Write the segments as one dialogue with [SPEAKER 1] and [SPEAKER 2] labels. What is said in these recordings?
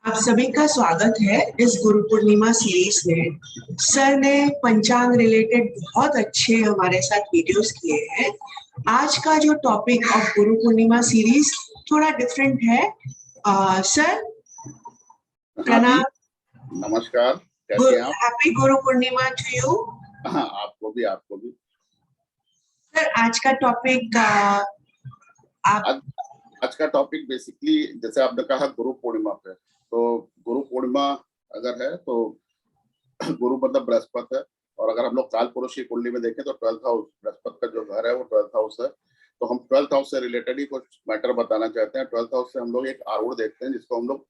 [SPEAKER 1] आप सभी का स्वागत है इस गुरु पूर्णिमा सीरीज में। सर ने पंचांग रिलेटेड बहुत अच्छे हमारे साथ वीडियोस किए हैं। आज का जो topic of Guru Purnima series थोड़ा डिफरेंट है। सर
[SPEAKER 2] हाँ जी,
[SPEAKER 1] प्रणाम।
[SPEAKER 2] नमस्कार। कैसे हैं आप?
[SPEAKER 1] Happy Guru Purnima to you.
[SPEAKER 2] हाँ, आपको भी।
[SPEAKER 1] सर आज का टॉपिक आप
[SPEAKER 2] आज का टॉपिक बेसिकली जैसे आपने कहा गुरु पूर्णिमा पे, तो गुरु पूर्णिमा अगर है तो गुरु मतलब बृहस्पति है। और अगर हम लोग काल पुरुष की कुंडली में देखें तो 12th हाउस, बृहस्पति का जो घर है वो 12th हाउस है। तो हम 12th हाउस से रिलेटेड ही कुछ मैटर बताना चाहते हैं। 12th हाउस से हम लोग एक आरूढ़ देखते हैं जिसको हम लोग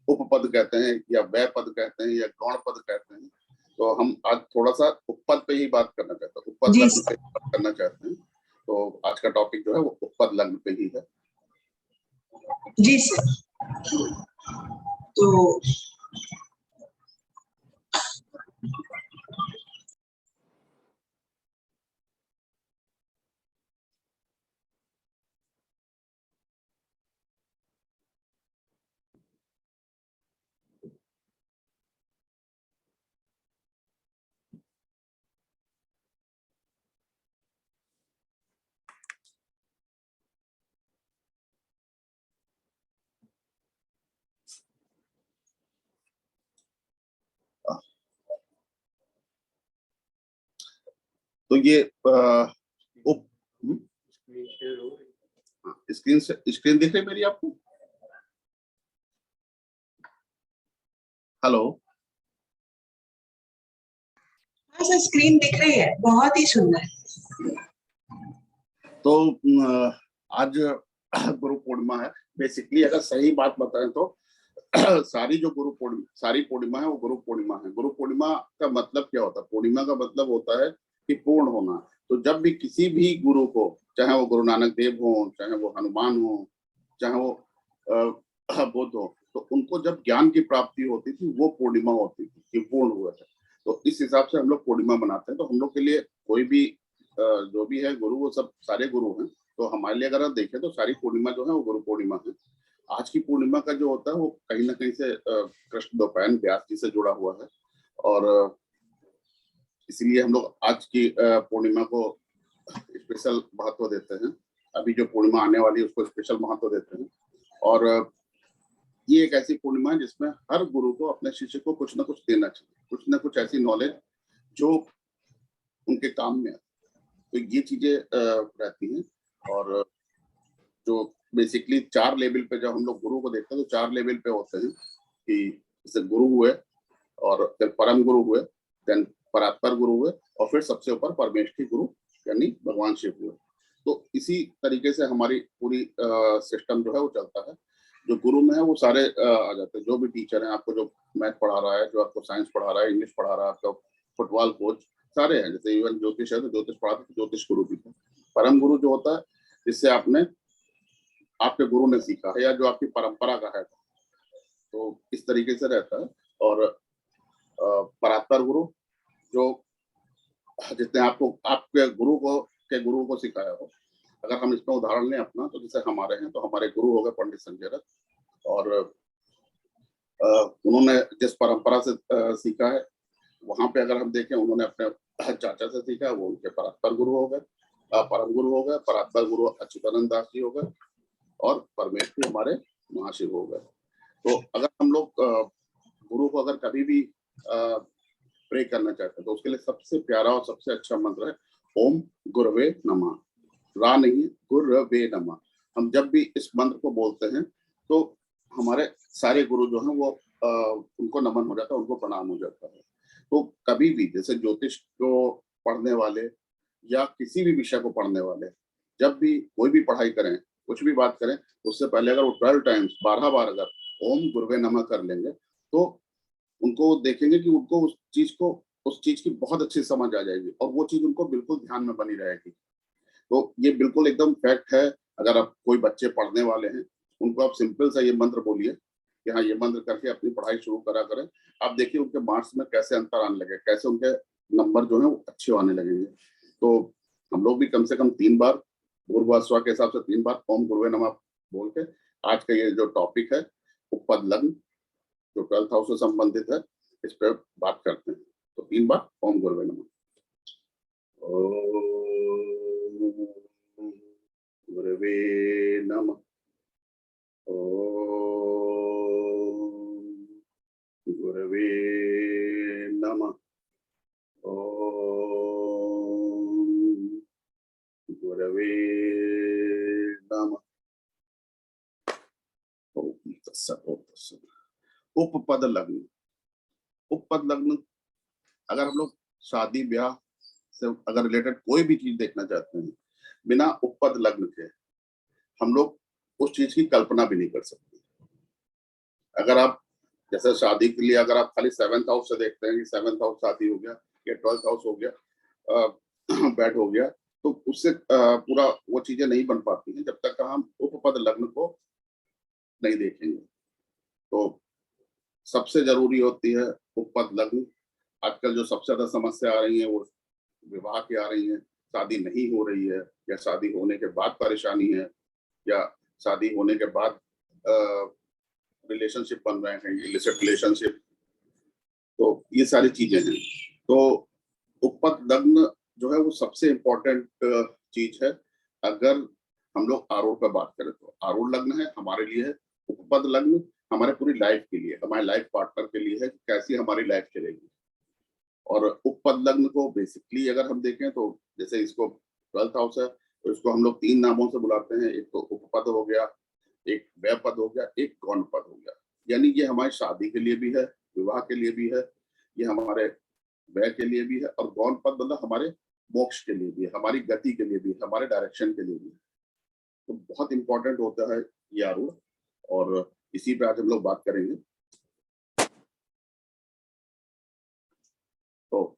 [SPEAKER 2] उपपद कहते हैं या व्यय पद कहते हैं या गौण पद कहते हैं। तो हम आज थोड़ा सा उपपद पे ही बात करना चाहते हैं, उपपद लग्न पे बात करना चाहते हैं। तो आज का टॉपिक जो है वो उपपद लग्न पे ही है।
[SPEAKER 1] जी सर। तो
[SPEAKER 2] तो ये उप स्क्रीन दिख रही है मेरी आपको? हेलो?
[SPEAKER 1] हाँ सर, स्क्रीन दिख रही है, बहुत ही सुंदर।
[SPEAKER 2] तो आज गुरु पूर्णिमा है। बेसिकली अगर सही बात बताएं तो सारी पूर्णिमा है वो गुरु पूर्णिमा है। गुरु पूर्णिमा का मतलब क्या होता है? पूर्णिमा का मतलब होता है कि पूर्ण होना। तो जब भी किसी भी गुरु को, चाहे वो गुरु नानक देव हो, चाहे वो हनुमान हो, चाहे वो बुद्ध हो, तो उनको जब ज्ञान की प्राप्ति होती थी वो पूर्णिमा होती थी कि पूर्ण हुआ है। तो इस हिसाब से हम लोग पूर्णिमा मनाते हैं। तो हम लोग के लिए कोई भी जो भी है गुरु, वो सब सारे गुरु हैं। तो हमारे लिए अगर आप देखें तो सारी पूर्णिमा जो है वो गुरु पूर्णिमा है। आज की पूर्णिमा का जो होता है वो कहीं ना कहीं से कृष्ण द्वैपायन व्यास जी से जुड़ा हुआ है। और इसलिए हम लोग आज की पूर्णिमा को स्पेशल महत्व देते हैं। अभी जो पूर्णिमा आने वाली है उसको स्पेशल महत्व देते हैं। और ये एक ऐसी पूर्णिमा है जिसमें हर गुरु को अपने शिष्य को कुछ ना कुछ देना चाहिए, कुछ ना कुछ ऐसी नॉलेज जो उनके काम में आए। तो ये चीजें रहती हैं। और जो बेसिकली 4 लेवल पे जब हम लोग गुरु को देखते हैं तो 4 लेवल पे होते हैं कि जैसे गुरु हुए, और फिर परम गुरु हुए, देन परात्पर गुरु हुए, और फिर सबसे ऊपर परमेष्ठी गुरु यानी भगवान शिव हुए। तो इसी तरीके से हमारी पूरी सिस्टम जो है वो चलता है। जो गुरु में है वो सारे आ जाते हैं। जो भी टीचर है, आपको जो मैथ पढ़ा रहा है, जो आपको साइंस पढ़ा रहा है, इंग्लिश पढ़ा रहा है, आपका फुटबॉल कोच, सारे हैं। जैसे इवन ज्योतिष है तो ज्योतिष पढ़ाते तो ज्योतिष गुरु भी है। परम गुरु जो होता है जिससे आपके गुरु ने सीखा है या जो आपकी परंपरा का है, तो इस तरीके से रहता है। और परात्पर गुरु जो जिसने आपको आपके गुरु को सिखाया हो। अगर हम इसमें उदाहरण लें अपना, तो जैसे हमारे हैं, तो हमारे गुरु हो गए पंडित संजय रथ। और उन्होंने जिस परंपरा से सीखा है, वहां पे अगर हम देखें, उन्होंने अपने चाचा से सीखा, वो उनके परात्पर गुरु हो गए, परम गुरु हो गए। परात्पर गुरु अच्युतानंद दास जी हो गए, और परमेश्वरी हमारे महाशिव हो गए। तो अगर हम लोग गुरु को अगर कभी भी प्रे करना चाहते हैं तो उसके लिए सबसे प्यारा और सबसे अच्छा मंत्र है ओम गुरवे नमः। रा नहीं, गुरवे नमः। हम जब भी इस मंत्र को बोलते हैं तो हमारे सारे गुरु जो हैं वो उनको नमन हो जाता है, उनको प्रणाम हो जाता है। तो कभी भी जैसे ज्योतिष को पढ़ने वाले या किसी भी विषय को पढ़ने वाले, जब भी कोई भी पढ़ाई करें, कुछ भी बात करें, उससे पहले अगर वो 12 टाइम्स 12 बार अगर ओम गुरवे नमः कर लेंगे तो उनको देखेंगे कि उनको उस चीज की बहुत अच्छी समझ आ जाएगी, और वो चीज उनको बिल्कुल ध्यान में बनी रहेगी। तो ये बिल्कुल एकदम फैक्ट है। अगर आप कोई बच्चे पढ़ने वाले हैं, उनको आप सिंपल सा ये मंत्र बोलिए कि हाँ, ये मंत्र करके अपनी पढ़ाई शुरू करा करें। आप देखिए उनके मार्क्स में कैसे अंतर आने लगे, कैसे उनके नंबर जो है वो अच्छे आने लगेंगे। तो हम लोग भी कम से कम 3 बार पूर्वाश्वा के हिसाब से 3 बार ओम गुरुवे नमः बोल के आज का ये जो टॉपिक है उपपद लग्न, जो 12th हाउस से संबंधित है इस पे बात करते हैं। तो 3 बार ओम गुरुवे नमः। ओम गुरुवे नमः। ओम गुरुवे नमः। ओम गुरुवे नमः। ओम तत्सत ओम तत्सत। उपपद लग्न। उपपद लग्न अगर हम लोग शादी ब्याह से अगर रिलेटेड कोई भी चीज देखना चाहते हैं, बिना उपपद लग्न के हम लोग उस चीज की कल्पना भी नहीं कर सकते। अगर आप जैसे शादी के लिए अगर आप खाली 7th हाउस से देखते हैं कि 7th हाउस शादी हो गया या 12th हाउस हो गया, बैड हो गया, तो उससे पूरा वो चीजें नहीं बन पाती हैं जब तक हम उपपद लग्न को नहीं देखेंगे। तो सबसे जरूरी होती है उपपद लग्न। आजकल जो सबसे ज्यादा समस्या आ रही है वो विवाह की आ रही है, शादी नहीं हो रही है या शादी होने के बाद परेशानी है या शादी होने के बाद रिलेशनशिप बन रहे हैं, इलिसिट रिलेशनशिप, तो ये सारी चीजें हैं। तो उपपद लग्न जो है वो सबसे इम्पोर्टेंट चीज है। अगर हम लोग आरूढ़ पर बात करें तो आरूढ़ लग्न है हमारे लिए है, उपपद लग्न हमारे पूरी लाइफ के लिए, हमारे लाइफ पार्टनर के लिए है, कैसी हमारी लाइफ चलेगी। और उपपद लग्न को बेसिकली अगर हम देखें तो जैसे इसको 12th हाउस है तो इसको हम लोग 3 नामों से बुलाते हैं। एक तो उपपद हो गया, एक व्ययपद हो गया, एक गौण पद हो गया। यानी ये हमारी शादी के लिए भी है, विवाह के लिए भी है, ये हमारे व्यय के लिए भी है, और गौण पद मतलब हमारे मोक्ष के लिए भी है, हमारी गति के लिए भी है, हमारे डायरेक्शन के लिए भी है। तो बहुत इंपॉर्टेंट होता है ये आरूढ़, और इसी पे आज हम लोग बात करेंगे। तो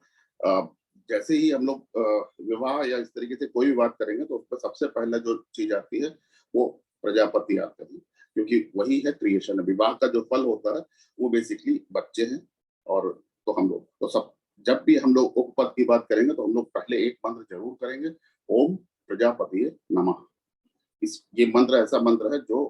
[SPEAKER 2] जैसे ही हम लोग विवाह या इस तरीके से कोई भी बात करेंगे तो उस पर सबसे पहले जो चीज आती है वो प्रजापति आते हैं, क्योंकि वही है क्रिएशन। विवाह का जो फल होता है वो बेसिकली बच्चे हैं। और तो हम लोग तो सब जब भी हम लोग उपपद की बात करेंगे तो हम लोग पहले एक मंत्र जरूर करेंगे, ओम प्रजापति नमः। ये मंत्र ऐसा मंत्र है जो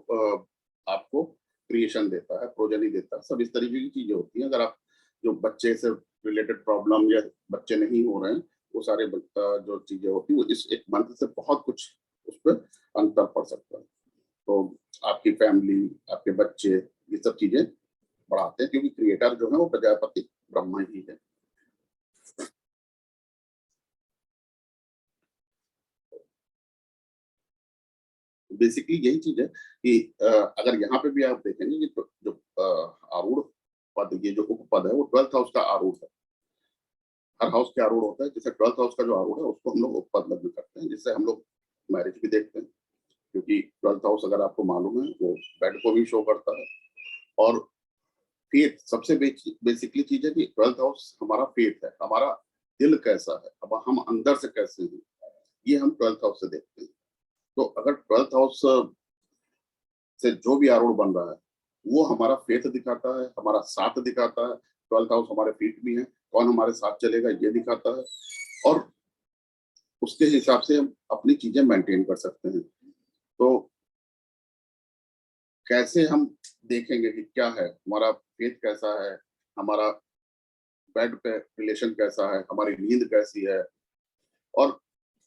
[SPEAKER 2] आपको क्रिएशन देता है, प्रोजनी देता है, सब इस तरीके की चीजें होती हैं। अगर आप जो बच्चे से रिलेटेड प्रॉब्लम या बच्चे नहीं हो रहे हैं, वो सारे जो चीजें होती है वो इस एक मंत्र से बहुत कुछ उस पर अंतर पड़ सकता है। तो आपकी फैमिली, आपके बच्चे, ये सब चीजें बढ़ाते हैं, क्योंकि क्रिएटर जो है वो प्रजापति ब्रह्मा ही है। बेसिकली यही चीज है कि अगर यहाँ पे भी आप देखेंगे कि जो आरूढ़ पद, ये जो उपपद है वो 12th हाउस का आरूढ़ है। हर हाउस के आरूढ़ होता है, जैसे 12th हाउस का जो आरूढ़ है उसको हम लोग उपपद लग्न करते हैं, जिससे हम लोग मैरिज भी देखते हैं, क्योंकि 12th हाउस अगर आपको मालूम है वो बेड को भी शो करता है। और फेथ सबसे बेसिकली चीज है कि 12th हाउस हमारा फेथ है, हमारा दिल कैसा है, अब हम अंदर से कैसे हैं, ये हम 12th हाउस से देखते हैं। तो अगर 12th हाउस से जो भी आरूढ़ बन रहा है वो हमारा फेथ दिखाता है, हमारा साथ दिखाता है। 12th हाउस हमारे फीट भी है, कौन हमारे साथ चलेगा ये दिखाता है, और उसके हिसाब से हम अपनी चीजें मेंटेन कर सकते हैं। तो कैसे हम देखेंगे कि क्या है हमारा फेथ, कैसा है हमारा बेड पे रिलेशन, कैसा है हमारी नींद कैसी है, और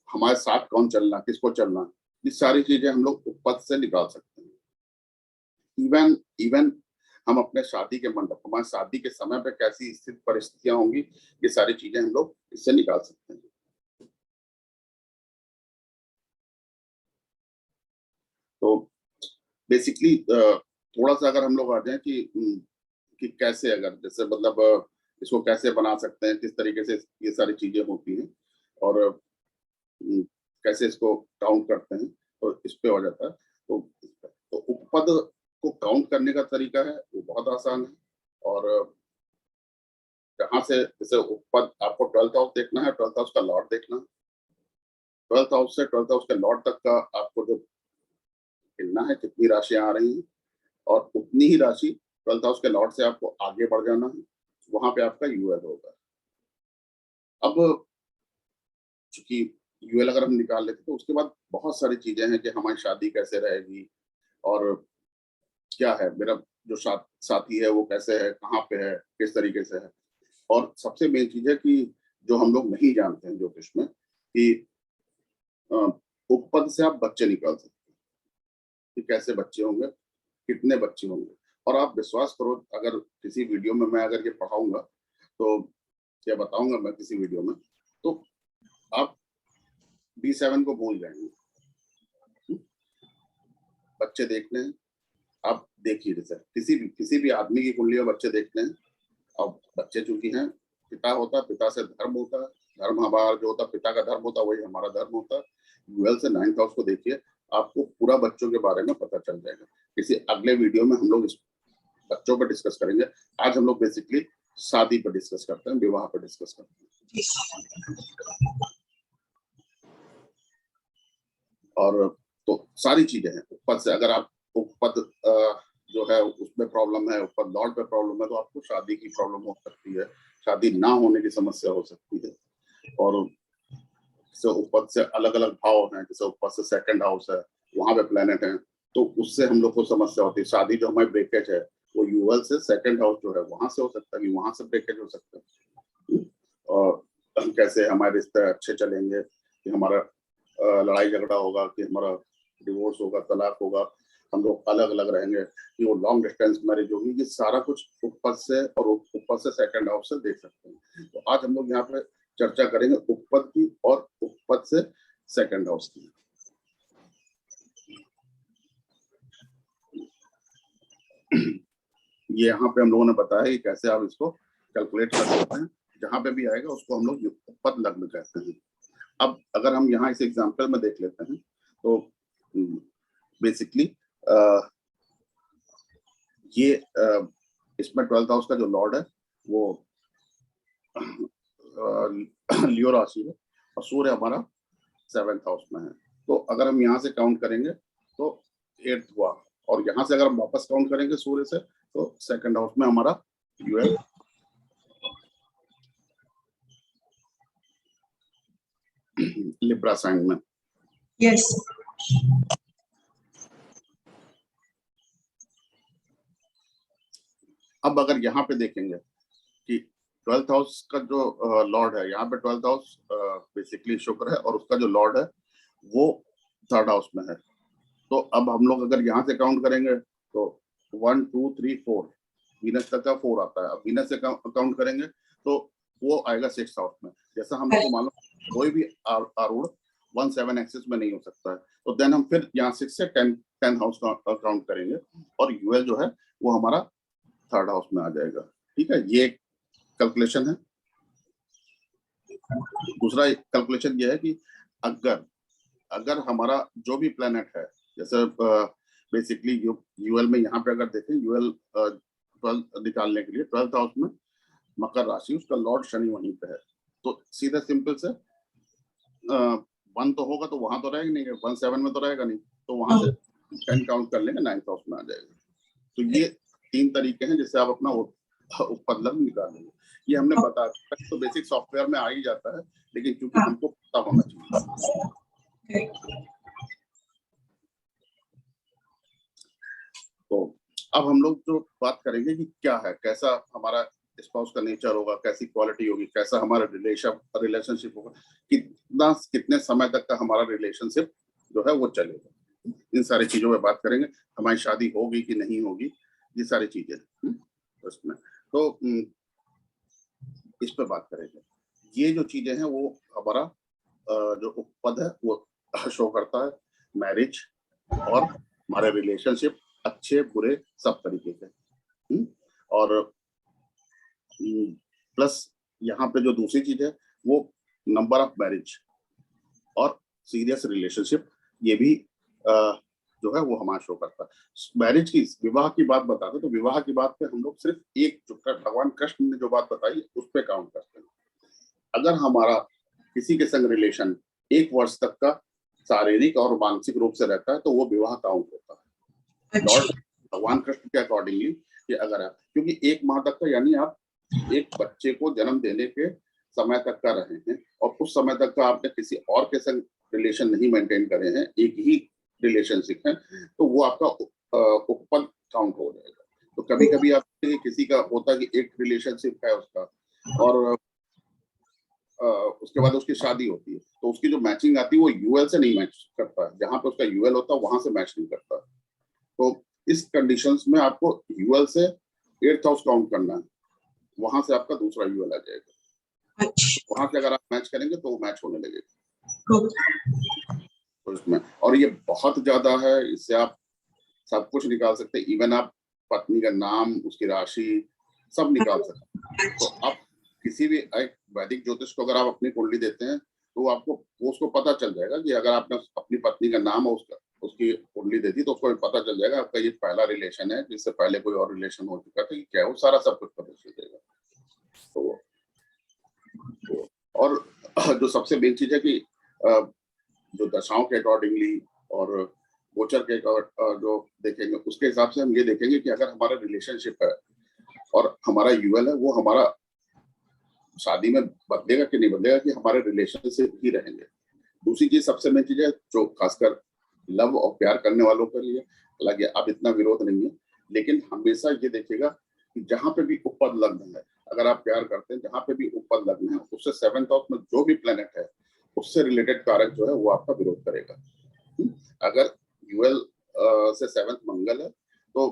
[SPEAKER 2] हमारे साथ कौन चलना, किसको चलना, ये सारी चीजें हम लोग उपपद से निकाल सकते हैं। इवन इवन हम अपने शादी के मंडप, हमारे शादी के समय पे कैसी स्थिति परिस्थितियां होंगी, ये सारी चीजें हम लोग इससे निकाल सकते हैं। तो बेसिकली थोड़ा सा अगर हम लोग आ जाए कि कैसे, अगर जैसे मतलब इसको कैसे बना सकते हैं, किस तरीके से ये सारी चीजें होती हैं, और कैसे इसको काउंट करते हैं, तो इस पे हो जाता है। तो उपपद को काउंट करने का तरीका है वो बहुत आसान है। और जहां से जैसे उपपद आपको 12th हाउस देखना है, 12th हाउस का लॉर्ड देखना है, 12th हाउस से 12th हाउस के लॉर्ड तक का आपको जो गिनना है कितनी राशियां आ रही हैं, और उतनी ही राशि 12th हाउस के लॉर्ड से आपको आगे बढ़ जाना है, वहां पे आपका यूएल होगा। अब चूंकि यूएल अगर हम निकाल लेते तो उसके बाद बहुत सारी चीजें हैं कि हमारी शादी कैसे रहेगी, और क्या है मेरा जो साथी है वो कैसे है, कहाँ पे है, किस तरीके से है। और सबसे मेन चीज है कि जो हम लोग नहीं जानते हैं ज्योतिष में कि उपपद से आप बच्चे निकाल सकते हैं कि कैसे बच्चे होंगे, कितने बच्चे होंगे। और आप विश्वास करो, अगर किसी वीडियो में मैं अगर ये पढ़ाऊंगा तो या बताऊंगा मैं किसी वीडियो में, तो आप B7 को भूल जाएंगे। बच्चे देखने हैं, आप देखिए जैसे किसी भी आदमी की कुंडली में बच्चे देखते हैं। अब बच्चे चूंकि हैं, पिता होता है, पिता से धर्म होता है, धर्म हमारा जो होता है, पिता का धर्म होता है, वही हमारा धर्म होता है। यूएल से 9th हाउस को देखिए, आपको पूरा बच्चों के बारे में पता चल जाएगा। किसी अगले वीडियो में हम लोग इस बच्चों पर डिस्कस करेंगे। आज हम लोग बेसिकली शादी पर डिस्कस करते हैं, विवाह पर डिस्कस करते हैं। और तो सारी चीजें हैं उपपद से। अगर आप उपपद जो है उसमें प्रॉब्लम है, उपपद लॉर्ड पे प्रॉब्लम है, तो आपको शादी की प्रॉब्लम हो सकती है, शादी ना होने की समस्या हो सकती है। और जैसे उपपद से अलग अलग भाव हैं, जैसे उपपद से 2nd हाउस है, वहां पे प्लेनेट है, तो उससे हम लोग को समस्या होती है। शादी जो हमारी ब्रेकेज है वो यूएल से 2nd हाउस जो है वहां से हो सकता है कि वहां से ब्रेकेज हो सकता है। और कैसे हमारे रिश्ते अच्छे चलेंगे, कि हमारा लड़ाई झगड़ा होगा, कि हमारा डिवोर्स होगा, तलाक होगा, हम लोग अलग अलग रहेंगे, कि वो लॉन्ग डिस्टेंस मैरिज होगी, ये सारा कुछ उपपद से और उपपद से 2nd हाउस से देख सकते हैं। तो आज हम लोग यहाँ पे चर्चा करेंगे उपपद की और उपपद से 2nd हाउस की। ये यहाँ पे हम लोगों ने बताया कि कैसे आप इसको कैलकुलेट कर सकते हैं। जहां पे भी आएगा उसको हम लोग उपपद लग्न कहते हैं। अब अगर हम यहाँ इस एग्जाम्पल में देख लेते हैं तो बेसिकली ये इसमें 12th हाउस का जो लॉर्ड है वो लियो राशि है और सूर्य हमारा 7th हाउस में है। तो अगर हम यहाँ से काउंट करेंगे तो 8th हुआ, और यहाँ से अगर हम वापस काउंट करेंगे सूर्य से तो 2nd हाउस में हमारा यूएल लिब्रा साइन में।
[SPEAKER 1] यस।
[SPEAKER 2] अब अगर यहाँ पे देखेंगे कि 12th हाउस का जो लॉर्ड है, यहाँ पे 12th हाउस बेसिकली शुक्र है और उसका जो लॉर्ड है वो 3rd हाउस में है। तो अब हम लोग अगर यहाँ से काउंट करेंगे तो 1 2 3 4 वीनस तक का 4 आता है। अब वीनस से काउंट करेंगे तो वो आएगा 6th हाउस में। जैसा हम लोग को मालूम कोई भी आरूढ़ 1 7 एक्सिस में नहीं हो सकता है, तो देन हम फिर यहाँ 6 से 10 हाउस का काउंट करेंगे और यूएल जो है वो हमारा 3rd हाउस में आ जाएगा। ठीक है, ये कैलकुलेशन है। दूसरा कैलकुलेशन ये है कि अगर हमारा जो भी प्लेनेट है, जैसे बेसिकली यूएल में यहाँ पे अगर देखें, यूएल 12 निकालने के लिए 12th हाउस में मकर राशि, उसका लॉर्ड शनि वहीं पे है। तो सीधा सिंपल से 1 तो होगा तो वहां तो रहेगा नहीं, 1 7 में तो रहेगा नहीं, तो वहां से 10 काउंट कर लेंगे, 9th हाउस में आ जाएगा। तो ये 3 तरीके हैं जिससे आप अपना उपपद लग्न निकाल लेंगे। ये हमने बताया तो बेसिक सॉफ्टवेयर में आ ही जाता है, लेकिन क्योंकि हमको पता होना चाहिए। तो अब हम लोग जो बात करेंगे कि क्या है, कैसा हमारा स्पाउस का नेचर होगा, कैसी क्वालिटी होगी, कैसा हमारा रिलेशनशिप होगा, कितने समय तक का हमारा रिलेशनशिप जो है वो चलेगा। इन सारी चीजों पे बात करेंगे। हमारी शादी होगी कि नहीं होगी, ये सारी चीजें उसमें तो इस पे बात करेंगे। ये जो चीजें हैं वो हमारा जो उपपद है वो शो करता है मैरिज और हमारे रिलेशनशिप, अच्छे बुरे सब तरीके से। और प्लस यहाँ पे जो दूसरी चीज है वो नंबर ऑफ मैरिज और सीरियस रिलेशनशिप, ये भी जो है वो हमारा शो करता है। मैरिज की, विवाह की बात बताते तो विवाह की बात पे हम लोग सिर्फ एक जो भगवान कृष्ण ने जो बात बताई उस पर काउंट करते हैं। अगर हमारा किसी के संग रिलेशन 1 वर्ष तक का शारीरिक और मानसिक रूप से रहता है तो वो विवाह काउंट होता है। लॉर्ड भगवान कृष्ण के अकॉर्डिंगली कि अगर आप, क्योंकि 1 माह तक का यानी आप एक बच्चे को जन्म देने के समय तक का रहे हैं और उस समय तक का आपने किसी और के संग रिलेशन नहीं मेंटेन करे हैं, एक ही रिलेशनशिप है, तो वो आपका उपपद काउंट हो जाएगा। तो कभी कभी आप किसी का होता है कि एक रिलेशनशिप है उसका और उसके बाद उसकी शादी होती है, तो उसकी जो मैचिंग आती है वो यूएल से नहीं मैच करता है, जहां पे उसका यूएल होता है वहां से मैच नहीं करता। तो इस कंडीशंस में आपको यूएल से 8th हाउस काउंट करना है, वहां से आपका दूसरा यूएल आ जाएगा।
[SPEAKER 1] अच्छा।
[SPEAKER 2] वहां से अगर आप मैच करेंगे तो वो मैच होने लगेगा तो इसमें। और ये बहुत ज्यादा है, इससे आप सब कुछ निकाल सकते हैं, इवन आप पत्नी का नाम, उसकी राशि सब निकाल सकते हैं। तो आप किसी भी एक वैदिक ज्योतिष को अगर आप अपनी कुंडली देते हैं तो आपको वो उसको पता चल जाएगा कि अगर आपने अपनी पत्नी का नाम और उसकी कुंडली दे दी तो उसको पता चल जाएगा आपका ये पहला रिलेशन है, जिससे पहले कोई और रिलेशन हो चुका था कि क्या, वो सारा सब कुछ पता चल जाएगा। तो और जो सबसे मेन चीज है कि जो दशाओं के अकॉर्डिंगली और गोचर के जो देखेंगे उसके हिसाब से हम ये देखेंगे कि अगर हमारा रिलेशनशिप है और हमारा यूएल है, वो हमारा शादी में बदलेगा कि नहीं बदलेगा, कि हमारे रिलेशनशिप ही रहेंगे। दूसरी चीज सबसे मेन चीज है जो खासकर लव और प्यार करने वालों के लिए, हालांकि अब इतना विरोध नहीं है, लेकिन हमेशा ये देखेगा कि जहां पे भी उपपद लग्न है, अगर आप प्यार करते हैं जहां पे भी उपपद लग्न है, उससे 7th हाउस में जो भी प्लेनेट है उससे रिलेटेड कारक जो है वो आपका विरोध करेगा। अगर यूएल से 7th मंगल है तो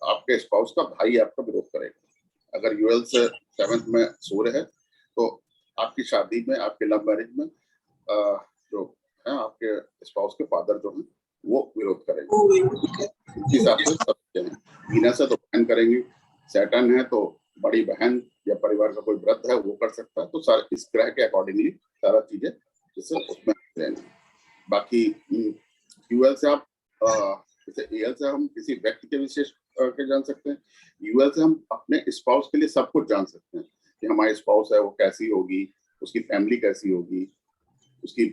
[SPEAKER 2] आपके स्पाउस का भाई आपका विरोध करेगा। अगर यूएल से 7th में सूर्य है तो आपकी शादी में, आपके लव मैरिज में जो है आपके स्पाउस के फादर जो है वो विरोध करेंगे। इस हिसाब से सब हैं। वीनस है तो बहन करेंगी, सैटर्न है तो बड़ी बहन या परिवार का कोई वृद्ध है वो कर सकता है। तो सारे इस ग्रह के अकॉर्डिंगली सारा चीजें जिससे उसमें रहेंगे। बाकी यूएल से आप जैसे एएल से हम किसी व्यक्ति के विशेष के जान सकते हैं, यूएल से हम अपने स्पाउस के लिए सब कुछ जान सकते हैं कि हमारी स्पाउस है वो कैसी होगी, उसकी फैमिली कैसी होगी, उसकी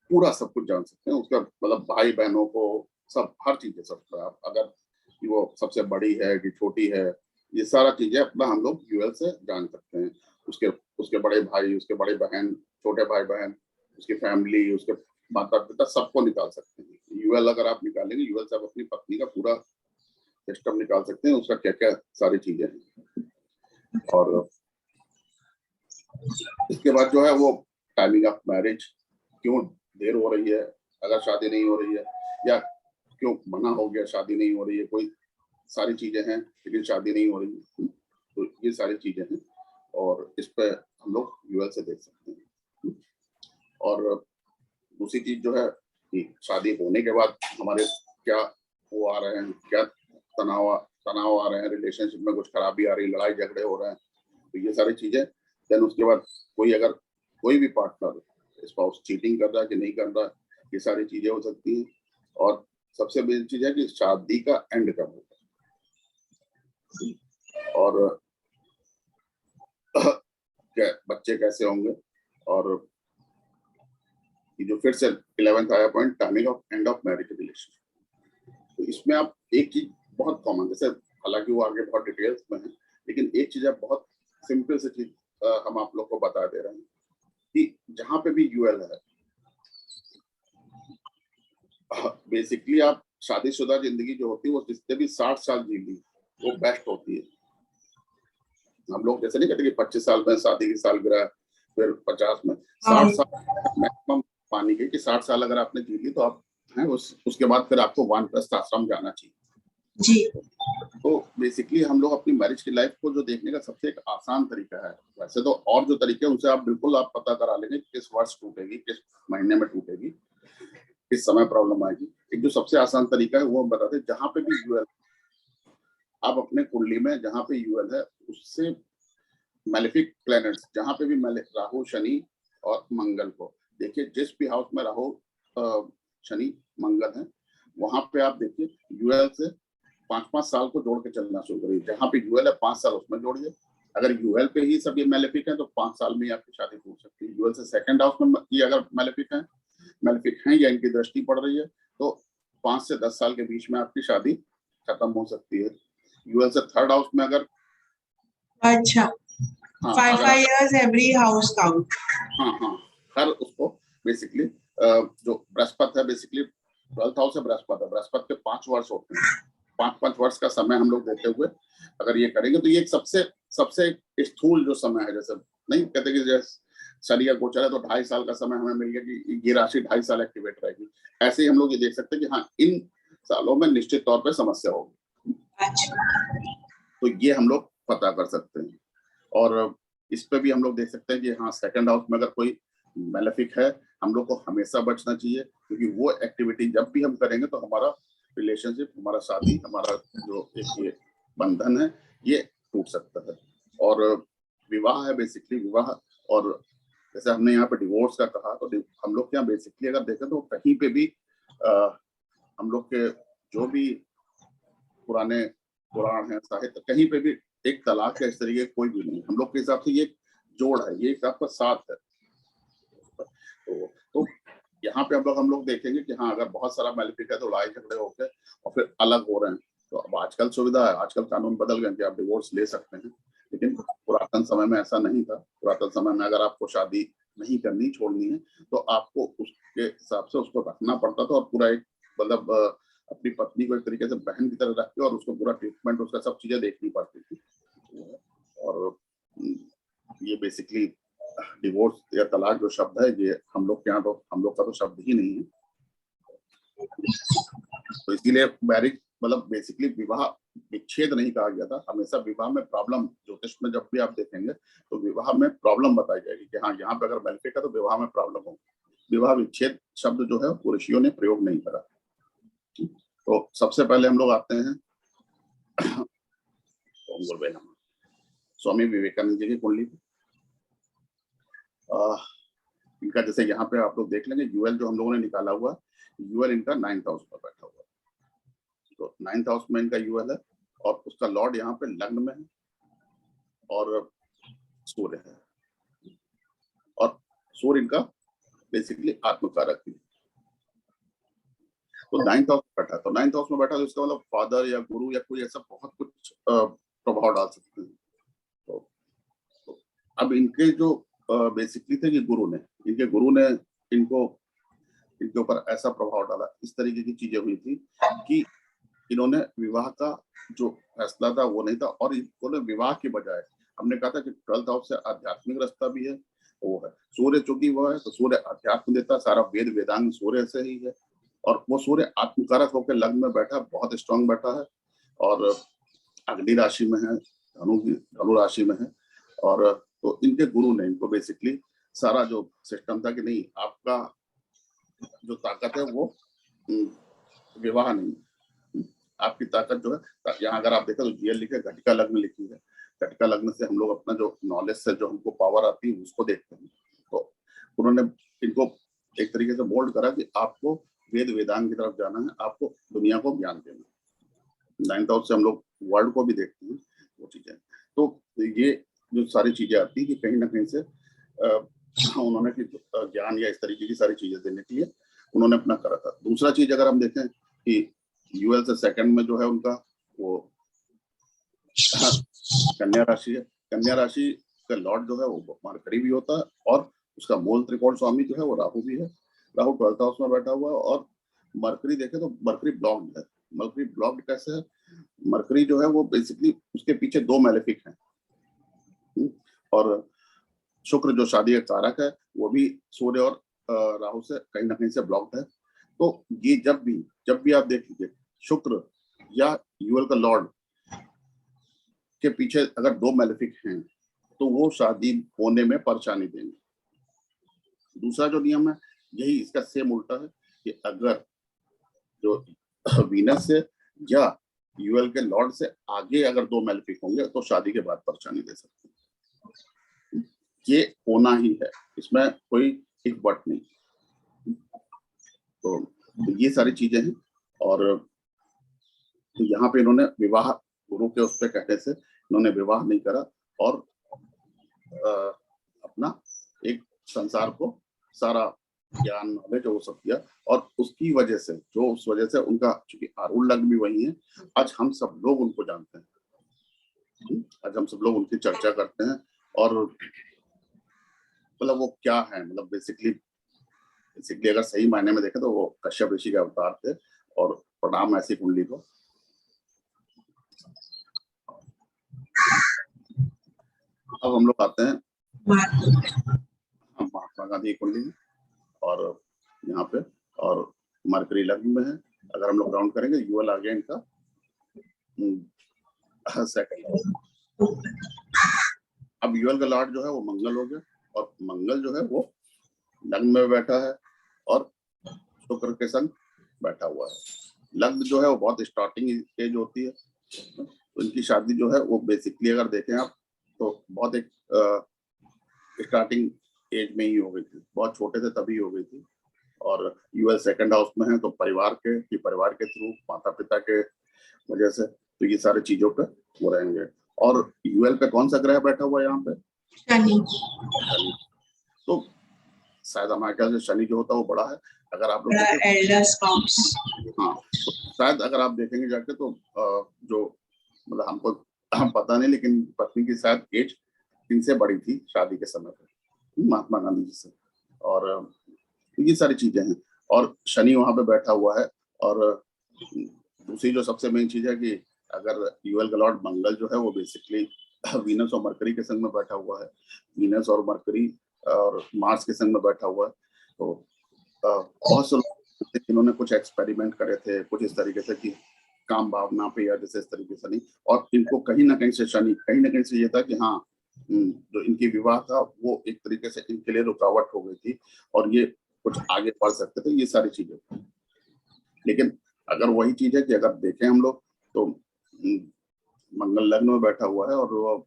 [SPEAKER 2] पूरा सब कुछ जान सकते हैं। उसका मतलब भाई बहनों को सब हर चीज सब, आप अगर वो सबसे बड़ी है कि छोटी है, ये सारा चीजें अपना हम लोग यूएल से जान सकते हैं। उसके बड़े भाई, उसके बड़े बहन, छोटे भाई बहन, उसकी फैमिली, उसके माता पिता सबको निकाल सकते हैं। यूएल अगर आप निकालेंगे, यूएल से आप अपनी पत्नी का पूरा सिस्टम निकाल सकते हैं, उसका क्या क्या सारी चीजें हैं। और इसके बाद जो है वो टाइमिंग ऑफ मैरिज, क्यों देर हो रही है अगर शादी नहीं हो रही है, या क्यों मना हो गया शादी नहीं हो रही है, कोई सारी चीजें हैं लेकिन शादी नहीं हो रही है, तो ये सारी चीजें हैं और इस पे हम लोग यूएल से देख सकते हैं। और दूसरी चीज जो है कि शादी होने के बाद हमारे क्या वो आ रहे हैं, क्या तनाव आ रहे हैं, रिलेशनशिप में कुछ खराबी आ रही है, लड़ाई झगड़े हो रहे हैं, तो ये सारी चीजें। देन उसके बाद कोई भी पार्टनर स्पाउस चीटिंग कर रहा है कि नहीं कर रहा है, ये सारी चीजें हो सकती हैं। और सबसे मेन चीज है कि शादी का एंड कब होगा और क्या बच्चे कैसे होंगे। और जो फिर से 11th आया point, timing of end of marriage relation, तो इसमें आप एक चीज बहुत कॉमन, जैसे हालांकि वो आगे बहुत डिटेल्स में है, लेकिन एक चीज आप बहुत सिंपल से चीज हम आप लोग को बता दे रहे हैं कि जहां पे भी यूएल है, बेसिकली आप शादीशुदा जिंदगी जो होती है वो जितने भी 60 साल जी ली वो बेस्ट होती है। हम लोग जैसे नहीं कहते कि 25 साल में शादी की सालगिरह, फिर 50 में, 60 साल मैक्सिमम पानी के, कि 60 साल अगर आपने जी ली तो आप हैं उसके बाद फिर आपको वानप्रस्थ आश्रम जाना चाहिए
[SPEAKER 1] जी।
[SPEAKER 2] तो बेसिकली हम लोग अपनी मैरिज की लाइफ को जो देखने का सबसे एक आसान तरीका है, वैसे तो और जो तरीके उनसे आप बिल्कुल आप पता करा लेंगे किस वर्ष टूटेगी, किस महीने में टूटेगी, किस समय प्रॉब्लम आएगी। एक जो सबसे आसान तरीका है वो हम बताते हैं, जहां पे भी यूएल आप अपने कुंडली में जहां पे यूएल है उससे मैलेफिक प्लैनेट्स, जहां पे भी राहु, शनि और मंगल को देखिए, जिस भी हाउस में राहु, शनि, मंगल है, वहां पे आप देखिए यूएल से 5-5 साल को जोड़ के चलना शुरू करिए। जहां पे यूएल है 5 साल उसमें जोड़िए। अगर यूएल पे ही सब ये मैलेफिक है तो 5 साल में ही आपकी शादी टूट सकती है। यूएल से 2nd हाउस में ये अगर मैलेफिक है या इनकी दृष्टि पड़ रही है तो 5 से 10 साल के बीच में आपकी शादी खत्म हो सकती है। यूएल से 3rd हाउस में अगर,
[SPEAKER 1] अच्छा, 5 years every house count।
[SPEAKER 2] हाँ, हर उसको बेसिकली जो बृहस्पति है, बेसिकली 12th हाउस है बृहस्पति है, बृहस्पति के 5 वर्ष होते हैं 5 वर्ष का समय हम लोग देते हुए अगर ये करेंगे तो ये एक सबसे स्थूल जो समय है, जैसे नहीं कहते कि जैसे शनि का गोचर है तो 2.5 साल का समय हमें मिल गया कि ये राशि 2.5 साल एक्टिवेट रहेगी, ऐसे ही हम लोग ये देख सकते हैं कि हाँ इन सालों में निश्चित तौर पे समस्या होगी। तो ये हम लोग पता कर सकते हैं। और इस पे भी हम लोग देख सकते हैं कि हाँ सेकंड हाउस में अगर कोई मैलेफिक है हम लोग को हमेशा बचना चाहिए, क्योंकि वो एक्टिविटी जब भी हम करेंगे तो हमारा रिलेशनशिप, हमारा शादी, हमारा जो एक ये बंधन है ये टूट सकता है। और विवाह है बेसिकली, विवाह, और जैसे हमने यहाँ पे डिवोर्स का कहा तो हम लोग यहाँ बेसिकली अगर देखें तो कहीं पे भी हम लोग के जो भी पुराने पुराण है, साहित्य, कहीं पे भी एक तलाक है इस तरीके कोई भी नहीं। हम लोग के हिसाब से ये जोड़ है, ये एक आपका साथ है। तो यहाँ पे हम लोग देखेंगे कि हाँ अगर बहुत सारा मैलिफिक है तो लड़ाई झगड़े होकर और फिर अलग हो रहे हैं। तो अब आजकल सुविधा है, आजकल कानून बदल गए कि आप डिवोर्स ले सकते हैं, लेकिन पुरातन समय में ऐसा नहीं था। पुरातन समय में अगर आपको शादी नहीं करनी, छोड़नी है, तो आपको उसके हिसाब से उसको रखना पड़ता था, और पूरा एक मतलब अपनी पत्नी को एक तरीके से बहन की तरह रख के और उसको पूरा ट्रीटमेंट, उसका सब चीजें देखनी पड़ती थी। और ये बेसिकली डिवोर्स या तलाक जो शब्द है ये हम लोग के यहाँ तो हम लोग का तो शब्द ही नहीं है। तो इसीलिए मैरिज मतलब बेसिकली विवाह विच्छेद नहीं कहा गया था। हमेशा विवाह में प्रॉब्लम, ज्योतिष में जब भी आप देखेंगे तो विवाह में प्रॉब्लम बताई जाएगी कि हाँ यहाँ पे अगर मैलिफिक है तो विवाह में प्रॉब्लम होगी। विवाह विच्छेद शब्द जो है ऋषियों ने प्रयोग नहीं करा। तो सबसे पहले हम लोग आते हैं स्वामी विवेकानंद जी की कुंडली। इनका जैसे यहाँ पे आप लोग देख लेंगे यूएल जो हम लोगों ने निकाला हुआ, यूएल इनका 9th हाउस में बैठा हुआ है। तो 9th हाउस में इनका यूएल है और उसका लॉर्ड यहाँ पे लग्न में है और सूर्य है, और सूर्य इनका बेसिकली आत्मकारक है। तो 9th हाउस में बैठा, तो 9th हाउस में बैठा तो इसका मतलब फादर या गुरु या कोई ऐसा बहुत कुछ प्रभाव डाल सकते हैं। तो अब इनके जो बेसिकली थे कि इनके गुरु ने इनके ऊपर ऐसा प्रभाव डाला, इस तरीके की चीजें हुई थी कि इन्होंने विवाह का जो फैसला था वो नहीं था, और इन्होंने विवाह के बजाय हमने कहा था कि 12th हाउस से आध्यात्मिक रास्ता भी है, वो है सूर्य, चूंकि वो है तो सूर्य अध्यात्म देता, सारा वेद वेदांग सूर्य से ही है, और वो सूर्य आत्मकारक होकर लग्न में बैठा, बहुत स्ट्रांग बैठा है, और अग्नि राशि में है, धनु राशि में है। और तो इनके गुरु ने इनको बेसिकली सारा जो सिस्टम था कि नहीं आपका जो ताकत है वो विवाह नहीं, आपकी ताकत जो है, यहाँ अगर आप देखें तो जीएल लिखे घटिका लग्न लिखी है। घटिका लग्न से हम लोग अपना जो नॉलेज से जो हमको पावर आती है उसको देखते हैं। तो उन्होंने इनको एक तरीके से मोल्ड करा कि आपको वेद वेदांग की तरफ जाना है, आपको दुनिया को ज्ञान देना। 9th हाउस से हम लोग वर्ल्ड को भी देखते हैं वो चीजें। तो ये जो सारी चीजें आती है कि कहीं ना कहीं से उन्होंने ज्ञान या इस तरीके की सारी चीजें देने के लिए उन्होंने अपना करा था। दूसरा चीज अगर हम देखें कि यूएल से सेकंड में जो है उनका वो कन्या राशि है। कन्या राशि का लॉर्ड जो है वो मरकरी भी होता है, और उसका मूल त्रिकोण स्वामी जो है वो राहु भी है। राहु 12th हाउस में बैठा हुआ है, और मरकरी देखे तो मरकरी ब्लॉक्ड है। मरकरी ब्लॉक्ड कैसे है? मरकरी जो है वो बेसिकली उसके पीछे 2 मैलेफिक हैं, और शुक्र जो शादी का कारक है वो भी सूर्य और राहु से कहीं ना कहीं से ब्लॉक्ड है। तो ये जब भी आप देख लीजिए शुक्र या यूएल का लॉर्ड के पीछे अगर 2 मैलेफिक हैं तो वो शादी होने में परेशानी देंगे। दूसरा जो नियम है यही इसका सेम उल्टा है कि अगर जो वीनस से या यूएल के लॉर्ड से आगे अगर 2 मैलेफिक होंगे तो शादी के बाद परेशानी दे सकते हैं। ये होना ही है, इसमें कोई एक बट नहीं। तो ये सारी चीजें हैं, और तो यहाँ पे इन्होंने विवाह गुरु के उस पे कहने से इन्होंने विवाह नहीं करा, और अपना एक संसार को सारा ज्ञान नॉलेज वो सब किया, और उसकी वजह से उस वजह से उनका चूंकि आरूढ़ लग्न भी वही है, आज हम सब लोग उनको जानते हैं, आज हम सब लोग उनकी चर्चा करते हैं। और मतलब वो क्या है, मतलब बेसिकली अगर सही मायने में देखें तो वो कश्यप ऋषि के अवतार थे, और प्रणाम ऐसी कुंडली को। अब हम लोग आते हैं
[SPEAKER 1] महात्मा
[SPEAKER 2] महात्मा गांधी की कुंडली में, और यहाँ पे और मरकरी लग्न में है। अगर हम लोग काउंट करेंगे यूएल आ गया इनका सेकंड। अब यूएल का लॉर्ड जो है वो मंगल हो गया, और मंगल जो है वो लग्न में बैठा है और शुक्र के संग बैठा हुआ है। लग्न जो है वो बहुत स्टार्टिंग एज होती है, तो इनकी शादी जो है वो बेसिकली अगर देखें आप तो बहुत एक स्टार्टिंग एज में ही हो गई थी, बहुत छोटे थे तभी हो गई थी। और यूएल सेकंड हाउस में है, तो परिवार के थ्रू, माता पिता के वजह से, तो ये सारी चीजों पे वो रहेंगे। और यूएल पे कौन सा ग्रह बैठा हुआ है यहाँ पे?
[SPEAKER 1] शनि।
[SPEAKER 2] तो शायद हमारे ख्याल से शनि जो होता है वो बड़ा है। अगर आप लोग
[SPEAKER 1] एल्डर स्पाउस,
[SPEAKER 2] हाँ, तो शायद अगर आप देखेंगे जाके तो जो मतलब हम पता नहीं, लेकिन पत्नी की शायद एज इनसे बड़ी थी शादी के समय पे, महात्मा गांधी जी से। और ये सारी चीजें हैं, और शनि वहां पे बैठा हुआ है। और दूसरी जो सबसे मेन चीज है कि अगर यूएल का लॉर्ड मंगल जो है वो बेसिकली वीनस और मरकरी के संग में बैठा हुआ है, वीनस और मरकरी और मार्स के संग में बैठा हुआ है। तो बहुत से लोग जिन्होंने कुछ एक्सपेरिमेंट करे थे कुछ इस तरीके से कि काम भावना पे या जैसे इस तरीके से नहीं, और इनको कहीं ना कहीं से शनि कहीं ना कहीं से ये था कि हाँ जो इनकी विवाह था वो एक तरीके से इनके लिए रुकावट हो गई थी, और ये कुछ आगे बढ़ सकते थे, ये सारी चीजें। लेकिन अगर वही चीज है कि अगर देखें हम लोग तो मंगल लग्न में बैठा हुआ है, और वो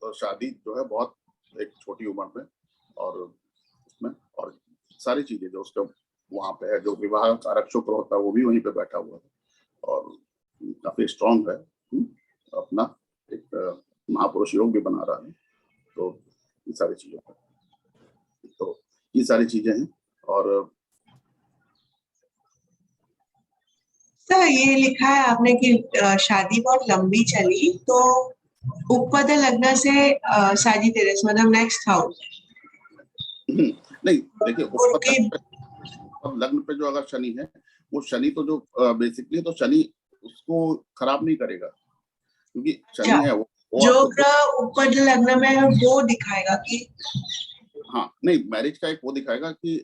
[SPEAKER 2] तो शादी जो है बहुत एक छोटी उम्र में, और उसमें और सारी चीजें जो उसका वहां पे है, जो विवाह कारक शुक्र होता है वो भी वहीं पे बैठा हुआ है, और काफी स्ट्रांग है, अपना एक महापुरुष योग भी बना रहा है। तो ये सारी चीजें हैं, तो ये सारी चीजें हैं। और
[SPEAKER 1] सर ये लिखा है आपने कि शादी बहुत लंबी चली, तो उपपद लग्न से साजिटेरियस मतलब नेक्स्ट हाउस
[SPEAKER 2] नहीं देखिए,
[SPEAKER 1] गुरु की
[SPEAKER 2] लग्न पे जो अगर शनि है, वो शनि तो जो बेसिकली तो शनि उसको खराब नहीं करेगा, क्योंकि शनि है वो
[SPEAKER 1] जो ग्रह उपपद लग्न में है वो दिखाएगा कि
[SPEAKER 2] हाँ नहीं, मैरिज का एक वो दिखाएगा कि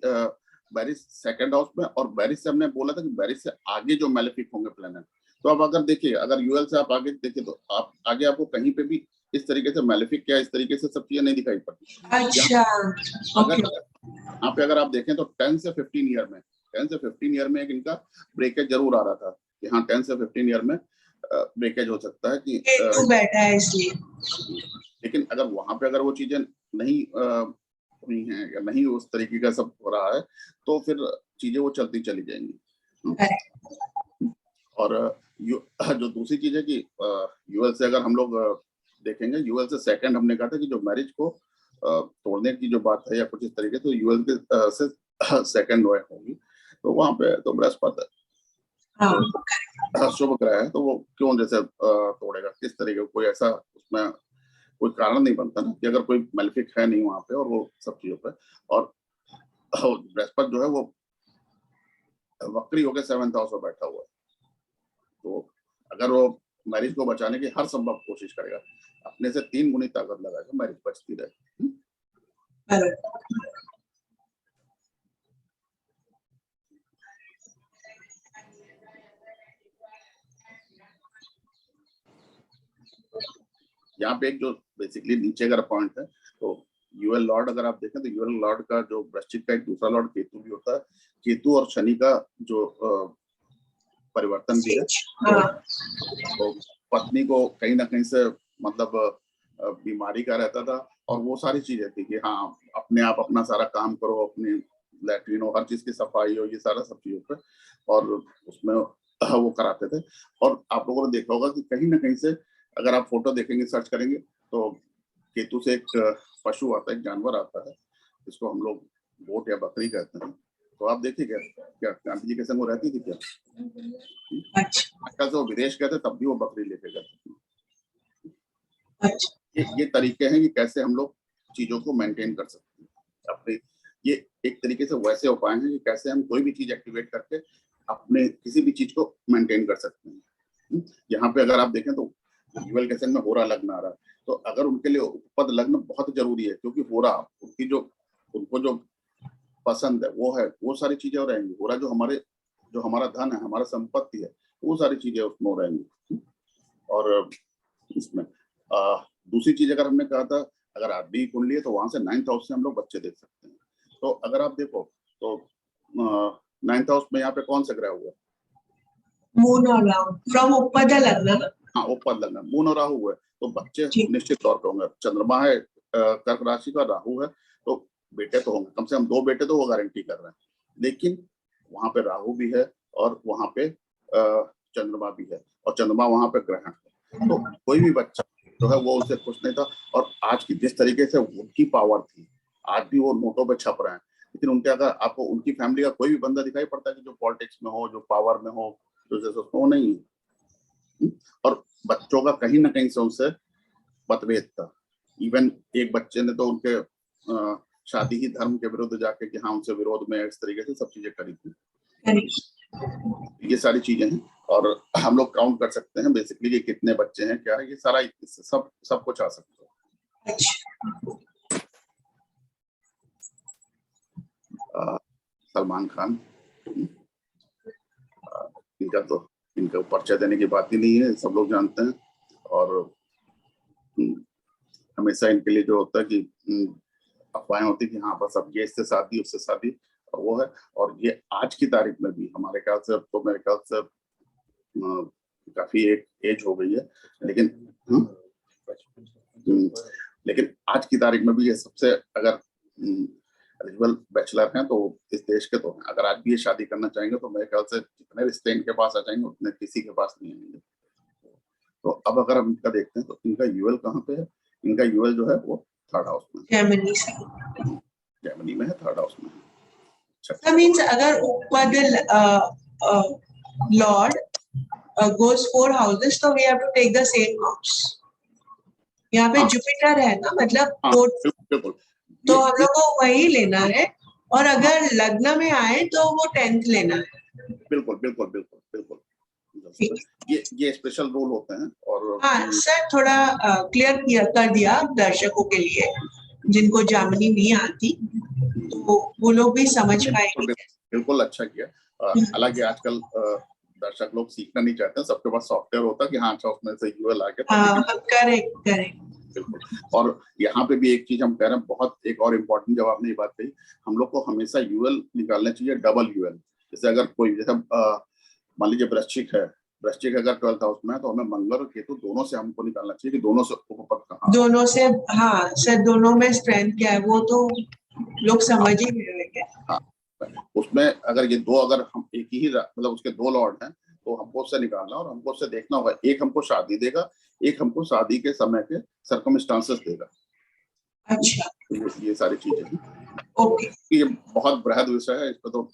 [SPEAKER 2] मैरिज सेकंड हाउस में, और मैरिज से हमने बोला था कि मैरिज से आगे जो मैलेफिक होंगे प्लेनेट, तो अब अगर देखिए अगर यूएल से आप आगे देखिए तो आप आगे आपको कहीं पे भी इस तरीके से मैलेफिक क्या इस तरीके से सब चीजें नहीं दिखाई पड़ती।
[SPEAKER 1] अच्छा
[SPEAKER 2] अगर यहाँ पे अगर आप देखें तो 10 से 15 ईयर में 10 से 15 ईयर में एक इनका ब्रेकेज जरूर आ रहा था कि हाँ 10 से 15 ईयर में ब्रेकेज हो सकता है कि
[SPEAKER 1] केतु बैठा है इसलिए।
[SPEAKER 2] लेकिन अगर वहां पे अगर वो चीजें नहीं हुई हैं या नहीं उस तरीके का सब हो रहा है, तो फिर चीजें वो चलती चली जाएंगी। और जो दूसरी चीज है कि यूएल से अगर हम लोग देखेंगे, यूएल से सेकंड हमने कहा था कि जो मैरिज को तोड़ने की जो बात है या कुछ इस तरीके, तो यूएल के से सेकंड होगी, तो वहां पे तो बृहस्पति शुभ ग्रह है, तो वो क्यों जैसे तोड़ेगा, किस तरीके कोई ऐसा उसमें कोई कारण नहीं बनता ना कि अगर कोई मैलेफिक है नहीं वहां पे और वो सब चीजों पे। और बृहस्पति जो है वो वक्री होकर 7th हाउस में बैठा हुआ है, तो अगर वो मैरिज को बचाने की हर संभव कोशिश करेगा, अपने से 3 गुनी ताकत लगाएगा, मैरिज बचती रहेगी। यहाँ पे एक जो बेसिकली नीचे का पॉइंट है, तो यूएल लॉर्ड अगर आप देखें तो यूएल लॉर्ड का जो वृश्चिक का एक दूसरा लॉर्ड केतु भी होता है, केतु और शनि का जो परिवर्तन भी है, तो पत्नी को कहीं ना कहीं से मतलब बीमारी का रहता था, और वो सारी चीजें थी कि हाँ अपने आप अपना सारा काम करो, अपनी लैट्रिन हो, हर चीज की सफाई हो, ये सारा सब चीजों पे, और उसमें वो कराते थे। और आप लोगों ने देखा होगा कि कहीं ना कहीं से अगर आप फोटो देखेंगे सर्च करेंगे तो केतु से एक पशु आता है, एक जानवर आता है, जिसको हम लोग गोट या बकरी कहते हैं। तो आप देखिए क्या गांधी जी के संग वो रहती थी क्या? अच्छा, तो विदेश गए थे तब भी वो बकरी लेके गए थे। ये तरीके हैं कि कैसे हम लोग चीजों को मेंटेन कर सकते हैं अपने, ये एक तरीके से वैसे उपाय हैं कि कैसे हम कोई भी चीज एक्टिवेट करके अपने किसी भी चीज को मेंटेन कर सकते हैं। यहाँ पे अगर आप देखें तो युगल के संग में होरा लग्न आ रहा है, तो अगर उनके लिए उपपद लग्न बहुत जरूरी है, क्योंकि होरा उनकी जो उनको जो पसंद है वो है, वो सारी चीजें रहेंगी। होरा जो हमारा धन है, हमारा संपत्ति है, वो सारी चीजें उसमें रहेंगी। और इसमें दूसरी चीज अगर हमने कहा था, अगर आरडी कुंडली है तो वहां से 9th हाउस से हम लोग बच्चे देख सकते हैं। तो अगर आप देखो तो 9th हाउस में यहाँ पे कौन सा ग्रह हुआ?
[SPEAKER 1] मून और राहु फ्रॉम उपपद लग्न।
[SPEAKER 2] हाँ, उपपद लग्न, मून और राहु है, तो बच्चे निश्चित तौर पर होंगे। चंद्रमा है कर्क राशि का, राहु है, तो बेटे तो होंगे, कम से कम 2 बेटे तो वो गारंटी कर रहे हैं। लेकिन वहां पे राहु भी है और वहां पे चंद्रमा भी है, और चंद्रमा वहां पे ग्रहण है, तो कोई भी बच्चा जो है वो उससे खुश नहीं था। और आज की जिस तरीके से उनकी पावर थी, आज भी वो नोटों पे छप रहे हैं, लेकिन उनके अगर आपको उनकी फैमिली का कोई भी बंदा दिखाई पड़ता है कि जो पॉलिटिक्स में हो, जो पावर में हो, तो नहीं है। और बच्चों का कहीं ना कहीं से उनसे मतभेद था। इवन एक बच्चे ने तो उनके शादी ही धर्म के विरुद्ध जाके कि हाँ उनसे विरोध में इस तरीके से सब चीजें करी थी। ये सारी चीजें हैं, और हम लोग काउंट कर सकते हैं बेसिकली कि कितने बच्चे हैं, क्या है, ये सारा सब कुछ आ सकता है। सलमान खान, इनका परिचय देने की बात ही नहीं है, सब लोग जानते हैं। और हमेशा इनके लिए जो होता है कि अफवाहें होती है कि हाँ बस अब ये इससे शादी उससे शादी, और वो है। और ये आज की तारीख में भी हमारे ख्याल से, तो मेरे ख्याल से काफी एक एज हो गई है, लेकिन आज की तारीख में भी ये सबसे, अगर एलिजिबल बैचलर हैं तो इस देश के तो हैं। अगर आज भी ये शादी करना चाहेंगे तो मेरे ख्याल से जितने रिश्ते इनके पास आ जाएंगे उतने किसी के पास नहीं आएंगे। तो अब अगर हम इनका देखते हैं तो इनका यूएल कहाँ पे है? इनका यूएल जो है वो 3rd हाउस में, जेमिनी में है, 3rd हाउस में।
[SPEAKER 1] That means अगर उपपद लॉर्ड goes 4 houses, तो we have to take the same house. यहाँ पे जुपिटर है ना, मतलब
[SPEAKER 2] बिल्कुल,
[SPEAKER 1] तो हम लोग को वही लेना है, और अगर लग्न में आए तो वो 10th लेना है।
[SPEAKER 2] बिल्कुल बिल्कुल बिल्कुल बिल्कुल, ये स्पेशल रूल होते हैं। और
[SPEAKER 1] हाँ सर, थोड़ा क्लियर कर दिया दर्शकों के लिए जिनको जामनी नहीं आती, तो वो लोग भी समझ पाएंगे।
[SPEAKER 2] बिल्कुल अच्छा किया। हालांकि आजकल दर्शक लोग सीखना नहीं चाहते, सबके पास सॉफ्टवेयर होता है कि हाँ अच्छा उसमें से यूएल आ गया।
[SPEAKER 1] करेक्ट।
[SPEAKER 2] बिल्कुल। और यहाँ पे भी एक चीज हम कह रहे हैं, बहुत एक और इम्पोर्टेंट, जब आपने ये बात कही, हम लोग को हमेशा यूएल निकालना चाहिए, डबल यूएल। जैसे अगर कोई, जैसे मान लीजिए वृश्चिक है, वृश्चिक अगर 12th हाउस में है तो हमें मंगल और केतु दोनों से हमको निकालना चाहिए कि दोनों से उपपद कहाँ,
[SPEAKER 1] दोनों से। हाँ सर, दोनों में स्ट्रेंथ क्या है वो तो लोग समझ ही नहीं रहे।
[SPEAKER 2] हाँ, उसमें अगर ये दो, अगर हम एक ही मतलब उसके 2 लॉर्ड हैं तो हमको उससे निकालना, और हमको उससे देखना होगा, एक हमको शादी देगा, एक हमको शादी के समय के सर्कमस्टांसेस देगा।
[SPEAKER 1] अच्छा,
[SPEAKER 2] ये सारी चीजें हैं।
[SPEAKER 1] ओके।
[SPEAKER 2] ये बहुत बृहद विषय है, इस पर तो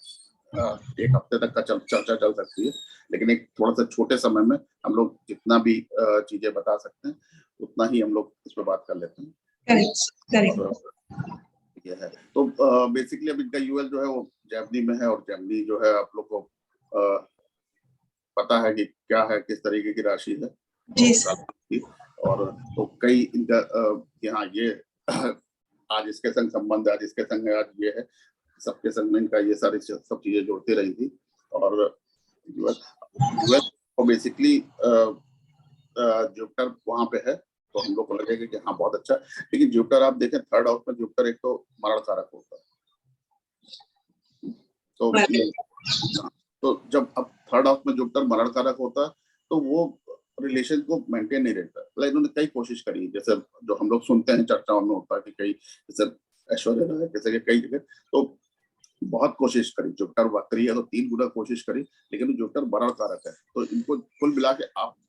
[SPEAKER 2] एक हफ्ते तक का चर्चा चल सकती है, लेकिन एक थोड़ा सा छोटे समय में हम लोग जितना भी चीजें बता सकते हैं उतना ही हम लोग इस पर बात कर लेते हैं।
[SPEAKER 1] करेक्ट।
[SPEAKER 2] ये है तो बेसिकली अब इनका यूएल जो है वो जेमिनी में है, और जेमिनी जो है आप लोग को पता है कि क्या है, किस तरीके की राशि है जी। और तो कई इनका यहाँ ये आज इसके संग संबंध, आज इसके संग, आज ये है, सबके संग में इनका ये सारी सब चीजें जुड़ती रही थी। और यूएस को बेसिकली जुपिटर वहां पे है, तो हम लोग को लगेगा कि हाँ बहुत अच्छा। लेकिन जुपिटर आप देखें 3rd हाउस में, जुपिटर एक तो मरण कारक होता है, तो जब अब 3rd हाउस में जुपिटर मरण कारक होता है तो वो रिलेशन को मेंटेन नहीं रहता। मतलब इन्होंने कई कोशिश करी, जैसे जो हम लोग सुनते हैं चर्चाओं में होता है कि कई, जैसे ऐश्वर्या राय जैसे कई जगह तो बहुत कोशिश करी, जुपिटर वक्री है तो 3 गुना कोशिश करी, लेकिन जुपिटर मरण कारक है, तो इनको कुल मिला के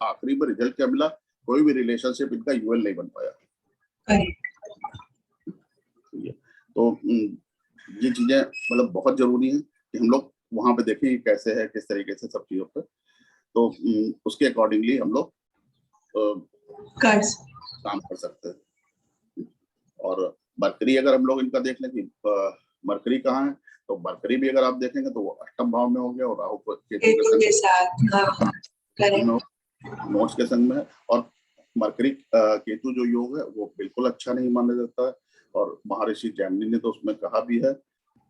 [SPEAKER 2] आखिरी में रिजल्ट क्या मिला, कोई भी रिलेशनशिप इनका यूएल नहीं बन पाया। तो ये चीजें मतलब बहुत जरूरी है कि हम लोग वहां पे देखें कैसे है, किस तरीके से सब चीजों पे, तो उसके अकॉर्डिंगली हम लोग काम कर सकते हैं। और मरकरी अगर हम लोग इनका देख लें कि मरकरी कहाँ है, तो मरकरी भी अगर आप देखेंगे तो वो 8म भाव में हो गया, और राहु के साथ नोट्स के संग में है। और मरकरी केतु जो योग है वो बिल्कुल अच्छा नहीं माना जाता है, और महर्षि जैमिनी ने तो उसमें कहा भी है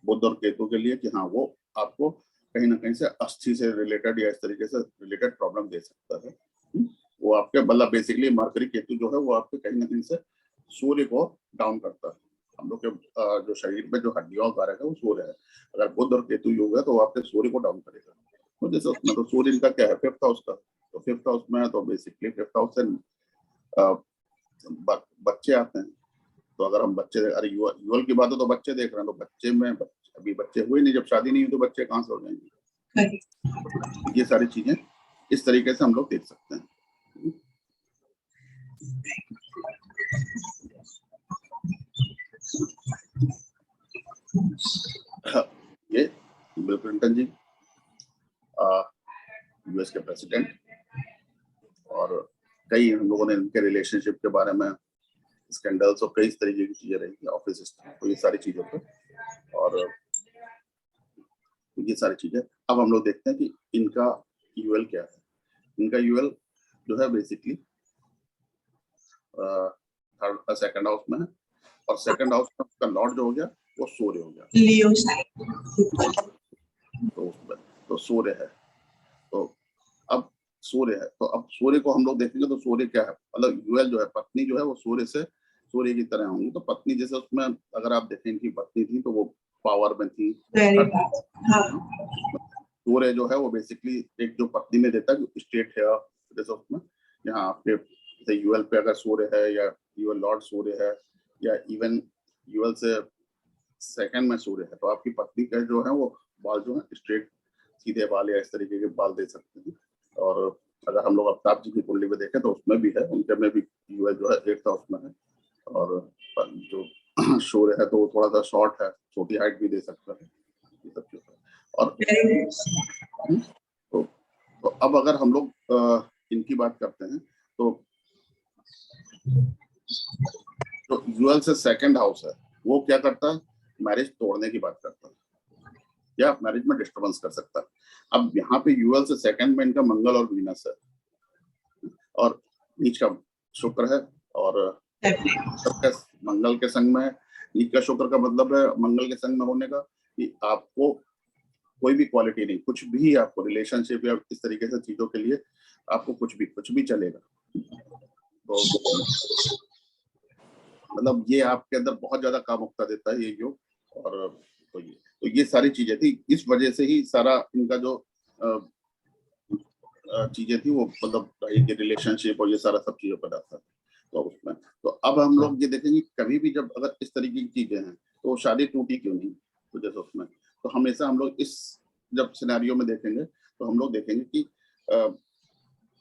[SPEAKER 2] बुध और केतु के लिए कि हाँ वो आपको कहीं ना कहीं से अस्थि से रिलेटेड या इस तरीके से रिलेटेड प्रॉब्लम दे सकता है। वो आपके मतलब बेसिकली मरकरी केतु जो है वो आपके कहीं ना कहीं से सूर्य को डाउन करता है। हम लोग के जो शरीर में जो हड्डियों का कारक है वो सूर्य है। अगर बुध और केतु योग है तो वो आपके सूर्य को डाउन करेगा। तो जैसे उसमें तो सूर्य इनका क्या है, फिफ्थ हाउस का, तो फिफ्थ हाउस में है तो बेसिकली फिफ्थ हाउस से बच्चे आते हैं। तो अगर हम बच्चे, अरे युगल की बात है तो बच्चे देख रहे हैं, तो बच्चे में अभी बच्चे हुए नहीं, जब शादी नहीं हुई तो बच्चे कहाँ से हो जाएंगे। ये सारी चीजें इस तरीके से हम लोग देख सकते हैं। ये बिल क्लिंटन जी यूएस के प्रेसिडेंट, और कई हम लोगों ने इनके रिलेशनशिप के बारे में स्कैंडल्स और कई तरीके की चीजें रही ऑफिस, तो ये सारी चीजों पर, और ये सारी चीजें अब हम लोग देखते हैं कि इनका यूएल क्या है। इनका यूएल जो है बेसिकली थर्ड सेकंड हाउस में है, और सेकंड हाउस में उसका लॉर्ड जो हो गया वो सूर्य हो गया,
[SPEAKER 1] लियो साइन।
[SPEAKER 2] तो सूर्य है। तो अब सूर्य है, तो अब सूर्य को हम लोग देखेंगे तो सूर्य क्या है, मतलब यूएल जो है पत्नी जो है वो सूर्य की तरह होंगी। तो पत्नी जैसे उसमें अगर आप देखें इनकी पत्नी थी तो वो पावर में थी। सूर्य जो है वो बेसिकली एक जो पत्नी में देता है स्टेट है, जैसे उसमें यहाँ पे जैसे यूएल पे अगर सूर्य है या यूएल लॉर्ड सूर्य है या इवन यूएल से सेकंड में सूर्य है, तो आपकी पत्नी का जो है वो बाल जो है स्ट्रेट सीधे बाल या इस तरीके के बाल दे सकते हैं। और अगर हम लोग अमिताभ जी की कुंडली में देखें तो उसमें भी है, उनके में भी यूएल जो है 8th हाउस में है, और जो सूर्य है तो वो थोड़ा सा शॉर्ट है, छोटी हाइट भी दे सकता है, ये सब चीजें। और तो अब अगर हम लोग इनकी बात करते हैं तो जो यूएल से सेकंड हाउस है वो क्या करता है, मैरिज तोड़ने की बात करता है या मैरिज में डिस्टर्बेंस कर सकता है। अब यहाँ पे यूएल से सेकंड में इनका मंगल और वीनस है, और नीच का शुक्र है, और मंगल के संग में है। नीच का शुक्र का मतलब है मंगल के संग में होने का कि आपको कोई भी क्वालिटी नहीं, कुछ भी आपको रिलेशनशिप या इस तरीके से चीजों के लिए आपको कुछ भी चलेगा। तो मतलब ये आपके अंदर बहुत ज्यादा कामुकता देता है ये योग, और तो ये सारी चीजें थी, इस वजह से ही सारा इनका जो चीजें थी वो मतलब ये रिलेशनशिप और ये सारा सब चीजों पर आता है। तो उसमें तो अब हम लोग ये देखेंगे कभी भी जब अगर इस तरीके की चीजें हैं तो शादी टूटी क्यों नहीं, तो जैसे उसमें तो हमेशा हम लोग इस जब सिनेरियो में देखेंगे तो हम लोग देखेंगे कि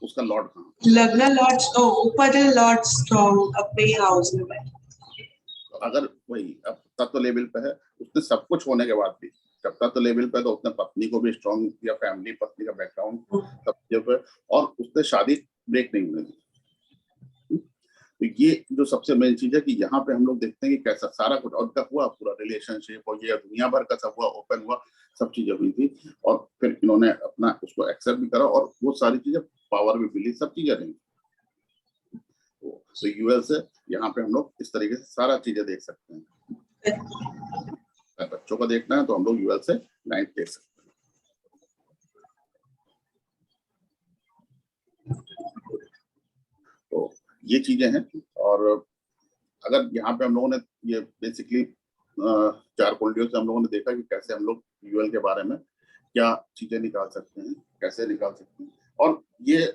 [SPEAKER 2] उसका लॉर्ड कहाँ,
[SPEAKER 1] लग्न लॉर्ड ऊपर लॉर्ड स्ट्रॉन्ग अपने हाउस में बैठे।
[SPEAKER 2] तो अगर वही अब तत्व लेवल पे है, उसने सब कुछ होने के बाद भी जब तत्व लेवल पे, तो उसने पत्नी को भी स्ट्रॉन्ग किया, फैमिली पत्नी का बैकग्राउंड सब चीजों पे, और उसने शादी ब्रेक नहीं होने दी। तो ये जो सबसे मेन चीज है कि यहाँ पे हम लोग देखते हैं कि कैसा सारा कुछ उनका हुआ, पूरा रिलेशनशिप और ये दुनिया भर का सब हुआ, ओपन हुआ, सब चीजें हुई थी, और फिर इन्होंने अपना उसको एक्सेप्ट भी करा, और वो सारी चीजें पावर भी मिली, सब चीजें रही। तो यूएल से यहाँ पे हम लोग इस तरीके से सारा चीजें देख सकते हैं। बच्चों को देखना है तो हम लोग यूएल से 9th देख सकते हैं। तो ये चीजें हैं, और अगर यहाँ पे हम लोगों ने ये बेसिकली 4 कुंडलियों से हम लोगों ने देखा कि कैसे हम लोग यूएल के बारे में क्या चीजें निकाल सकते हैं, कैसे निकाल सकते हैं, और ये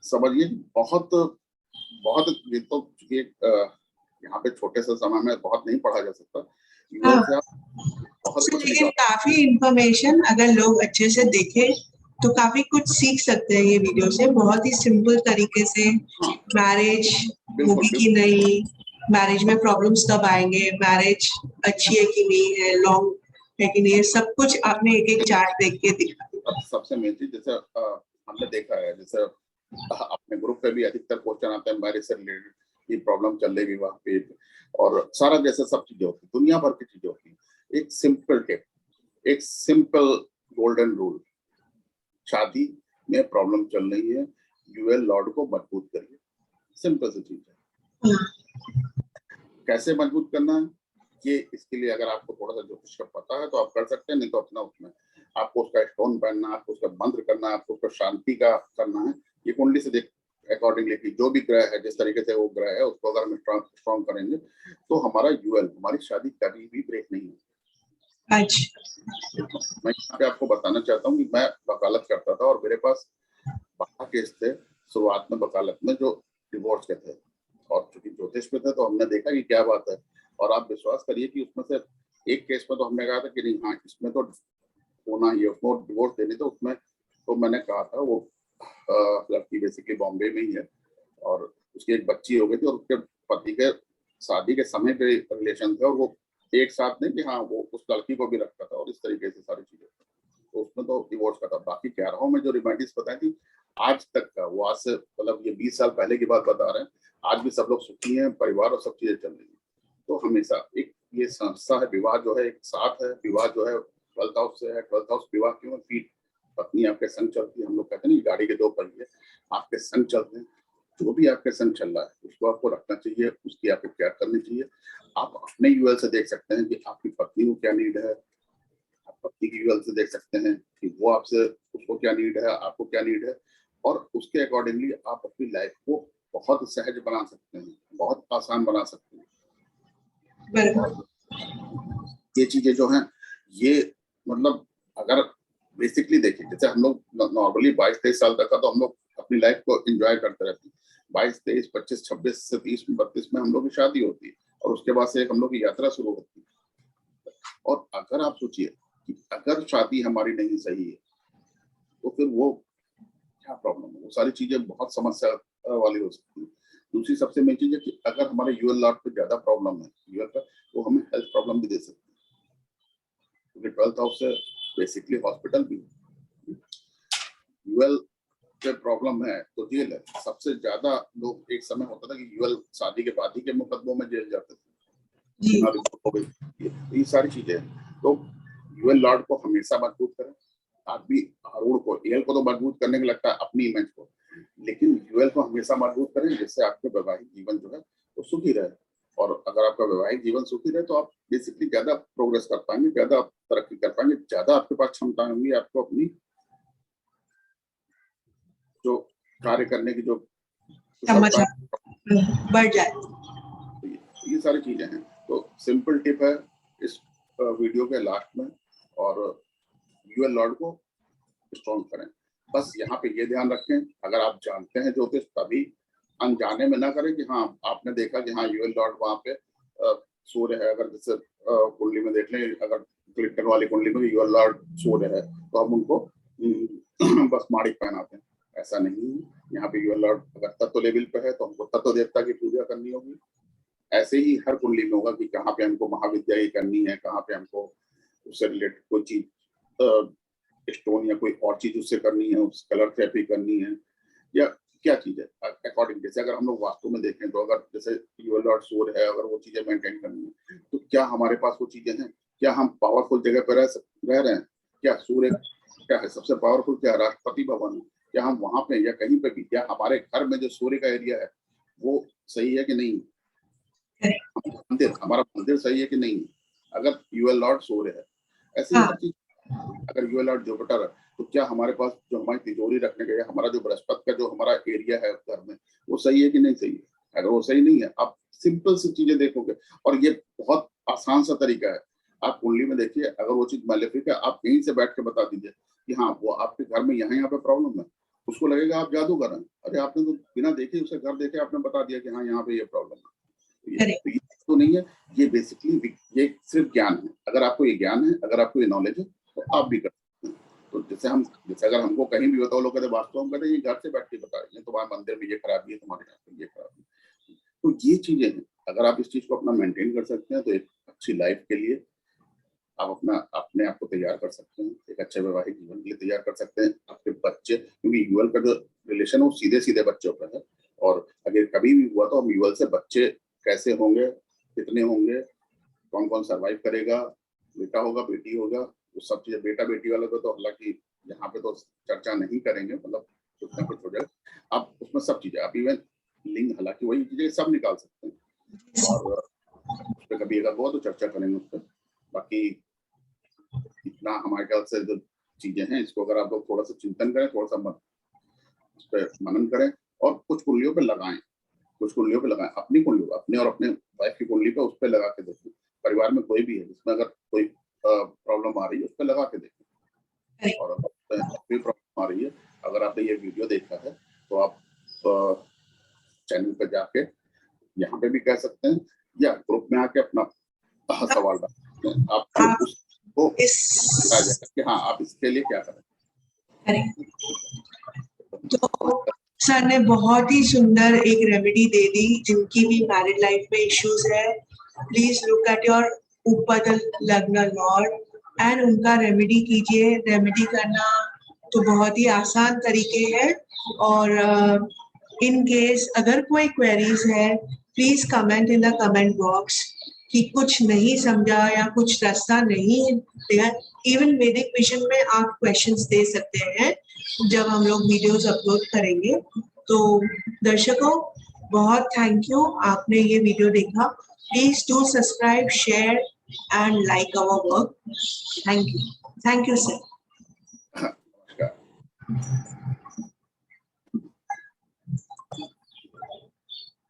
[SPEAKER 2] समझिए बहुत ये तो यहाँ पे छोटे से समय में बहुत नहीं पढ़ा जा सकता, यूएल से आप बहुत कुछ
[SPEAKER 1] लेकिन काफी इंफॉर्मेशन अगर लोग अच्छे से देखें तो काफी कुछ सीख सकते हैं ये वीडियो से, बहुत ही सिंपल तरीके से। मैरिज होगी कि नहीं, मैरिज में प्रॉब्लम्स कब आएंगे, मैरिज अच्छी है कि नहीं है, लॉन्ग है कि नहीं है, सब कुछ आपने एक एक चार्ट देख के दिखा।
[SPEAKER 2] सबसे मेन चीज जैसे हमने देखा है, जैसे अपने ग्रुप पे भी अधिकतर क्वेश्चन आते हैं मैरिज से रिलेटेड, ये प्रॉब्लम चल रही वहां पे, और सारा जैसे सब चीजें होती, दुनिया भर की चीजें होती। एक सिंपल टिप, एक सिंपल गोल्डन रूल, शादी में प्रॉब्लम चल रही है, यूएल लॉर्ड को मजबूत करिए, सिंपल सी चीज है। कैसे मजबूत करना है ये, इसके लिए अगर आपको थोड़ा सा ज्योतिष का पता है तो आप कर सकते हैं, नहीं तो अपना उसमें आपको उसका स्टोन पहनना, आपको उसका मंत्र करना, आपको उसका शांति का करना है। ये कुंडली से देख अकॉर्डिंगली कि जो भी ग्रह है, जिस तरीके से वो ग्रह है, उसको अगर हम स्ट्रॉन्ग करेंगे तो हमारा यूएल, हमारी शादी कभी भी ब्रेक नहीं होगी।
[SPEAKER 1] अच्छा,
[SPEAKER 2] मैं यहाँ पे आपको बताना चाहता हूँ कि मैं वकालत करता था और मेरे पास 12 केस थे शुरुआत में वकालत में जो डिवोर्स के थे, और चूंकि ज्योतिष में थे तो हमने देखा कि क्या बात है। और आप विश्वास करिए कि उसमें से एक केस में तो हमने कहा था कि नहीं, हाँ इसमें तो होना ही है, उसको डिवोर्स देने, तो उसमें तो मैंने कहा था वो लड़की बेसिकली बॉम्बे में ही है और उसकी एक बच्ची हो गई थी और उसके पति के शादी के समय के रिलेशन थे और वो एक साथ नहीं कि हाँ वो उस लड़की को भी रखता था और इस तरीके से सारी चीजें, तो उसमें तो डिवोर्स का था। बाकी 11 में जो रिमेडीज बताई थी आज तक का, वो आज से मतलब ये 20 साल पहले की बात बता रहे हैं, आज भी सब लोग सुखी हैं, परिवार और सब चीजें चल रही है। तो हमेशा एक ये संस्था है, विवाह जो है एक साथ है, विवाह जो है 12th हाउस से है। 12th हाउस विवाह क्यों है? फीट, पत्नी आपके संग चलती है, हम लोग कहते हैं ना गाड़ी के 2 पहिए आपके संग चलते हैं, जो भी आपके संग चल रहा है उसको आपको रखना चाहिए, उसकी आपको केयर करनी चाहिए। आप अपने यूएल से देख सकते हैं कि आपकी पत्नी को क्या नीड है, आप पत्नी की यूएल से देख सकते हैं कि वो आपसे, उसको क्या नीड है, आपको क्या नीड है, और उसके अकॉर्डिंगली आप अपनी लाइफ को बहुत सहज बना सकते हैं, बहुत आसान बना सकते हैं। ये चीजें जो हैं ये मतलब अगर बेसिकली देखिए, जैसे हम लोग नॉर्मली 22-23 साल तक का तो हम लोग अपनी लाइफ को एंजॉय करते रहते हैं। 22, 23, 25, 26 से 30, 32 में हम लोग की शादी होती है और उसके बाद से हम लोग की यात्रा शुरू होती है। और अगर आप सोचिए कि अगर शादी हमारी नहीं सही है तो फिर वो क्या प्रॉब्लम है, वो सारी चीजें बहुत समस्या वाली हो सकती है। दूसरी सबसे मेन चीज है कि अगर हमारे यूएल लॉट पे ज्यादा प्रॉब्लम है यूएल का, तो हमें हेल्थ प्रॉब्लम भी दे सकती है, क्योंकि 12th हाउस से बेसिकली हॉस्पिटल भी यूएल पे प्रॉब्लम है तो जेल है। सबसे ज्यादा लोग, एक समय होता था कि यूएल शादी के बाद ही के मुकदमों में जेल जाते थे। ये सारी चीजें, तो यूएल लॉर्ड को हमेशा मजबूत करें। आप भी हारून को, एल को तो मजबूत करने के लगता है अपनी इमेज को, लेकिन यूएल को हमेशा मजबूत करें जिससे आपके वैवाहिक जीवन जो है वो सुखी रहे। और अगर आपका वैवाहिक जीवन सुखी रहे तो आप बेसिकली ज्यादा प्रोग्रेस कर पाएंगे, ज्यादा तरक्की कर पाएंगे, ज्यादा आपके पास क्षमता होंगी, आपको अपनी जो कार्य करने की जो कुशलता
[SPEAKER 1] बढ़ जाए।
[SPEAKER 2] ये सारी चीजें हैं। तो सिंपल टिप है इस वीडियो के लास्ट में, और यूएल लॉर्ड को स्ट्रॉन्ग करें। बस यहाँ पे ये ध्यान रखें, अगर आप जानते हैं ज्योतिष तभी अनजाने में ना करें कि हाँ आपने देखा कि हाँ यूएल लॉर्ड वहां पे सूर्य है, अगर जैसे कुंडली में देख लें, अगर क्लिंटन वाली कुंडली में यूएल लॉर्ड सूर्य है तो हम उनको बस माड़िक पहनाते हैं, ऐसा नहीं है। यहाँ पे यूएल लॉर्ड अगर तत्व लेवल पे है तो हमको तत्व देवता की पूजा करनी होगी। ऐसे ही हर कुंडली में होगा कि कहाँ पे हमको महाविद्या करनी है, कहाँ पे हमको उससे रिलेटेड कोई चीज स्टोन या कोई और चीज उससे करनी है, उस कलर थेरेपी करनी है या क्या चीज है अकॉर्डिंग। जैसे अगर हम लोग वास्तु में देखें तो अगर जैसे यूएल लॉर्ड सूर्य है, अगर वो चीजें मेंटेन करनी है तो क्या हमारे पास वो चीजें हैं? क्या हम पावरफुल जगह पर रह रहे हैं? क्या सूर्य क्या है सबसे पावरफुल? क्या राष्ट्रपति भवन है? क्या हम वहां पे या कहीं पे भी, क्या हमारे घर में जो सूर्य का एरिया है वो सही है कि नहीं? मंदिर, हमारा मंदिर सही है कि नहीं? अगर यूएल लॉर्ड सूर्य है, ऐसे ही हर चीज। अगर यूएल लॉर्ड जुपिटर है तो क्या हमारे पास जो हमारी तिजोरी रखने का या हमारा जो बृहस्पति का जो हमारा एरिया है घर में वो सही है कि नहीं सही है? अगर वो सही नहीं है, आप सिंपल सी चीजें देखोगे, और ये बहुत आसान सा तरीका है। आप कुंडली में देखिए, अगर वो चीज मैलेफिक है आप यहीं से बैठ के बता दीजिए कि हाँ वो आपके घर में यहाँ पे प्रॉब्लम है, उसको लगेगा आप जादूगर हैं। अरे आपने तो बिना देखे उसे घर देखे आपने बता दिया कि हाँ यहाँ पे ये प्रॉब्लम है। ये तो नहीं है, ये बेसिकली ये सिर्फ ज्ञान है। अगर आपको ये ज्ञान है, अगर आपको ये नॉलेज है तो आप भी कर सकते हैं। तो जैसे अगर हमको कहीं भी बताओ, लोग कहते वास्तव हम कहते हैं ये घर से बैठ के बता रहे हैं, तुम्हारे मंदिर में ये खराबी है, तुम्हारे यहाँ पे ये खराबी है। तो ये चीजें हैं, अगर आप इस चीज को अपना मेंटेन कर सकते हैं तो एक अच्छी लाइफ के लिए आप अपने आप को तैयार कर सकते हैं, एक अच्छे वैवाहिक जीवन के लिए तैयार कर सकते हैं। आपके बच्चे, क्योंकि यूएल का जो रिलेशन है वो सीधे सीधे बच्चों का है, और अगर कभी भी हुआ तो हम यूएल से बच्चे कैसे होंगे, कितने होंगे, कौन कौन सर्वाइव करेगा, बेटा होगा बेटी होगा, वो सब चीजें बेटा बेटी वाले तो हालांकि यहाँ पे तो चर्चा नहीं करेंगे, मतलब कुछ ना कुछ हो जाए। आप उसमें सब चीजें, आप इवन लिंग हालांकि वही चीजें सब निकाल सकते हैं, और उस पर कभी अगर हुआ तो चर्चा करेंगे उस पर। बाकी इतना हमारे ख्याल से जो चीजें हैं, इसको अगर आप लोग थोड़ा सा चिंतन करें, थोड़ा सा उस पर मनन करें और कुछ कुंडलियों पे लगाएं, कुछ कुंडलियों पे लगाएं, अपनी कुंडली, अपने और अपने वाइफ की कुंडली पे उस पे लगा के देखें। परिवार में कोई भी है जिसमें अगर कोई प्रॉब्लम आ रही है, उस पे लगा के देखें। और अगर कोई प्रॉब्लम आ रही है, अगर आपने ये वीडियो देखा है तो आप चैनल पे जाके यहाँ पे भी कह सकते हैं, या ग्रुप में आके अपना सवाल डाल सकते हैं। आपको उसको बताया जाएगा कि हाँ आप इसके लिए क्या करें।
[SPEAKER 1] तो सर ने बहुत ही सुंदर एक रेमेडी दे दी, जिनकी भी मैरिड लाइफ में इश्यूज है, प्लीज लुक एट योर ऊपर लग्न लॉर्ड एंड उनका रेमेडी कीजिए। रेमेडी करना तो बहुत ही आसान तरीके है, और इन केस अगर कोई क्वेरीज है, please comment in the comment box कि कुछ नहीं समझा या कुछ रास्ता नहीं है। इवन वैदिक मिशन में आप क्वेश्चंस दे सकते हैं जब हम लोग वीडियोस अपलोड करेंगे। तो दर्शकों बहुत थैंक यू, आपने ये वीडियो देखा। Please do subscribe, share and like our work. Thank you sir.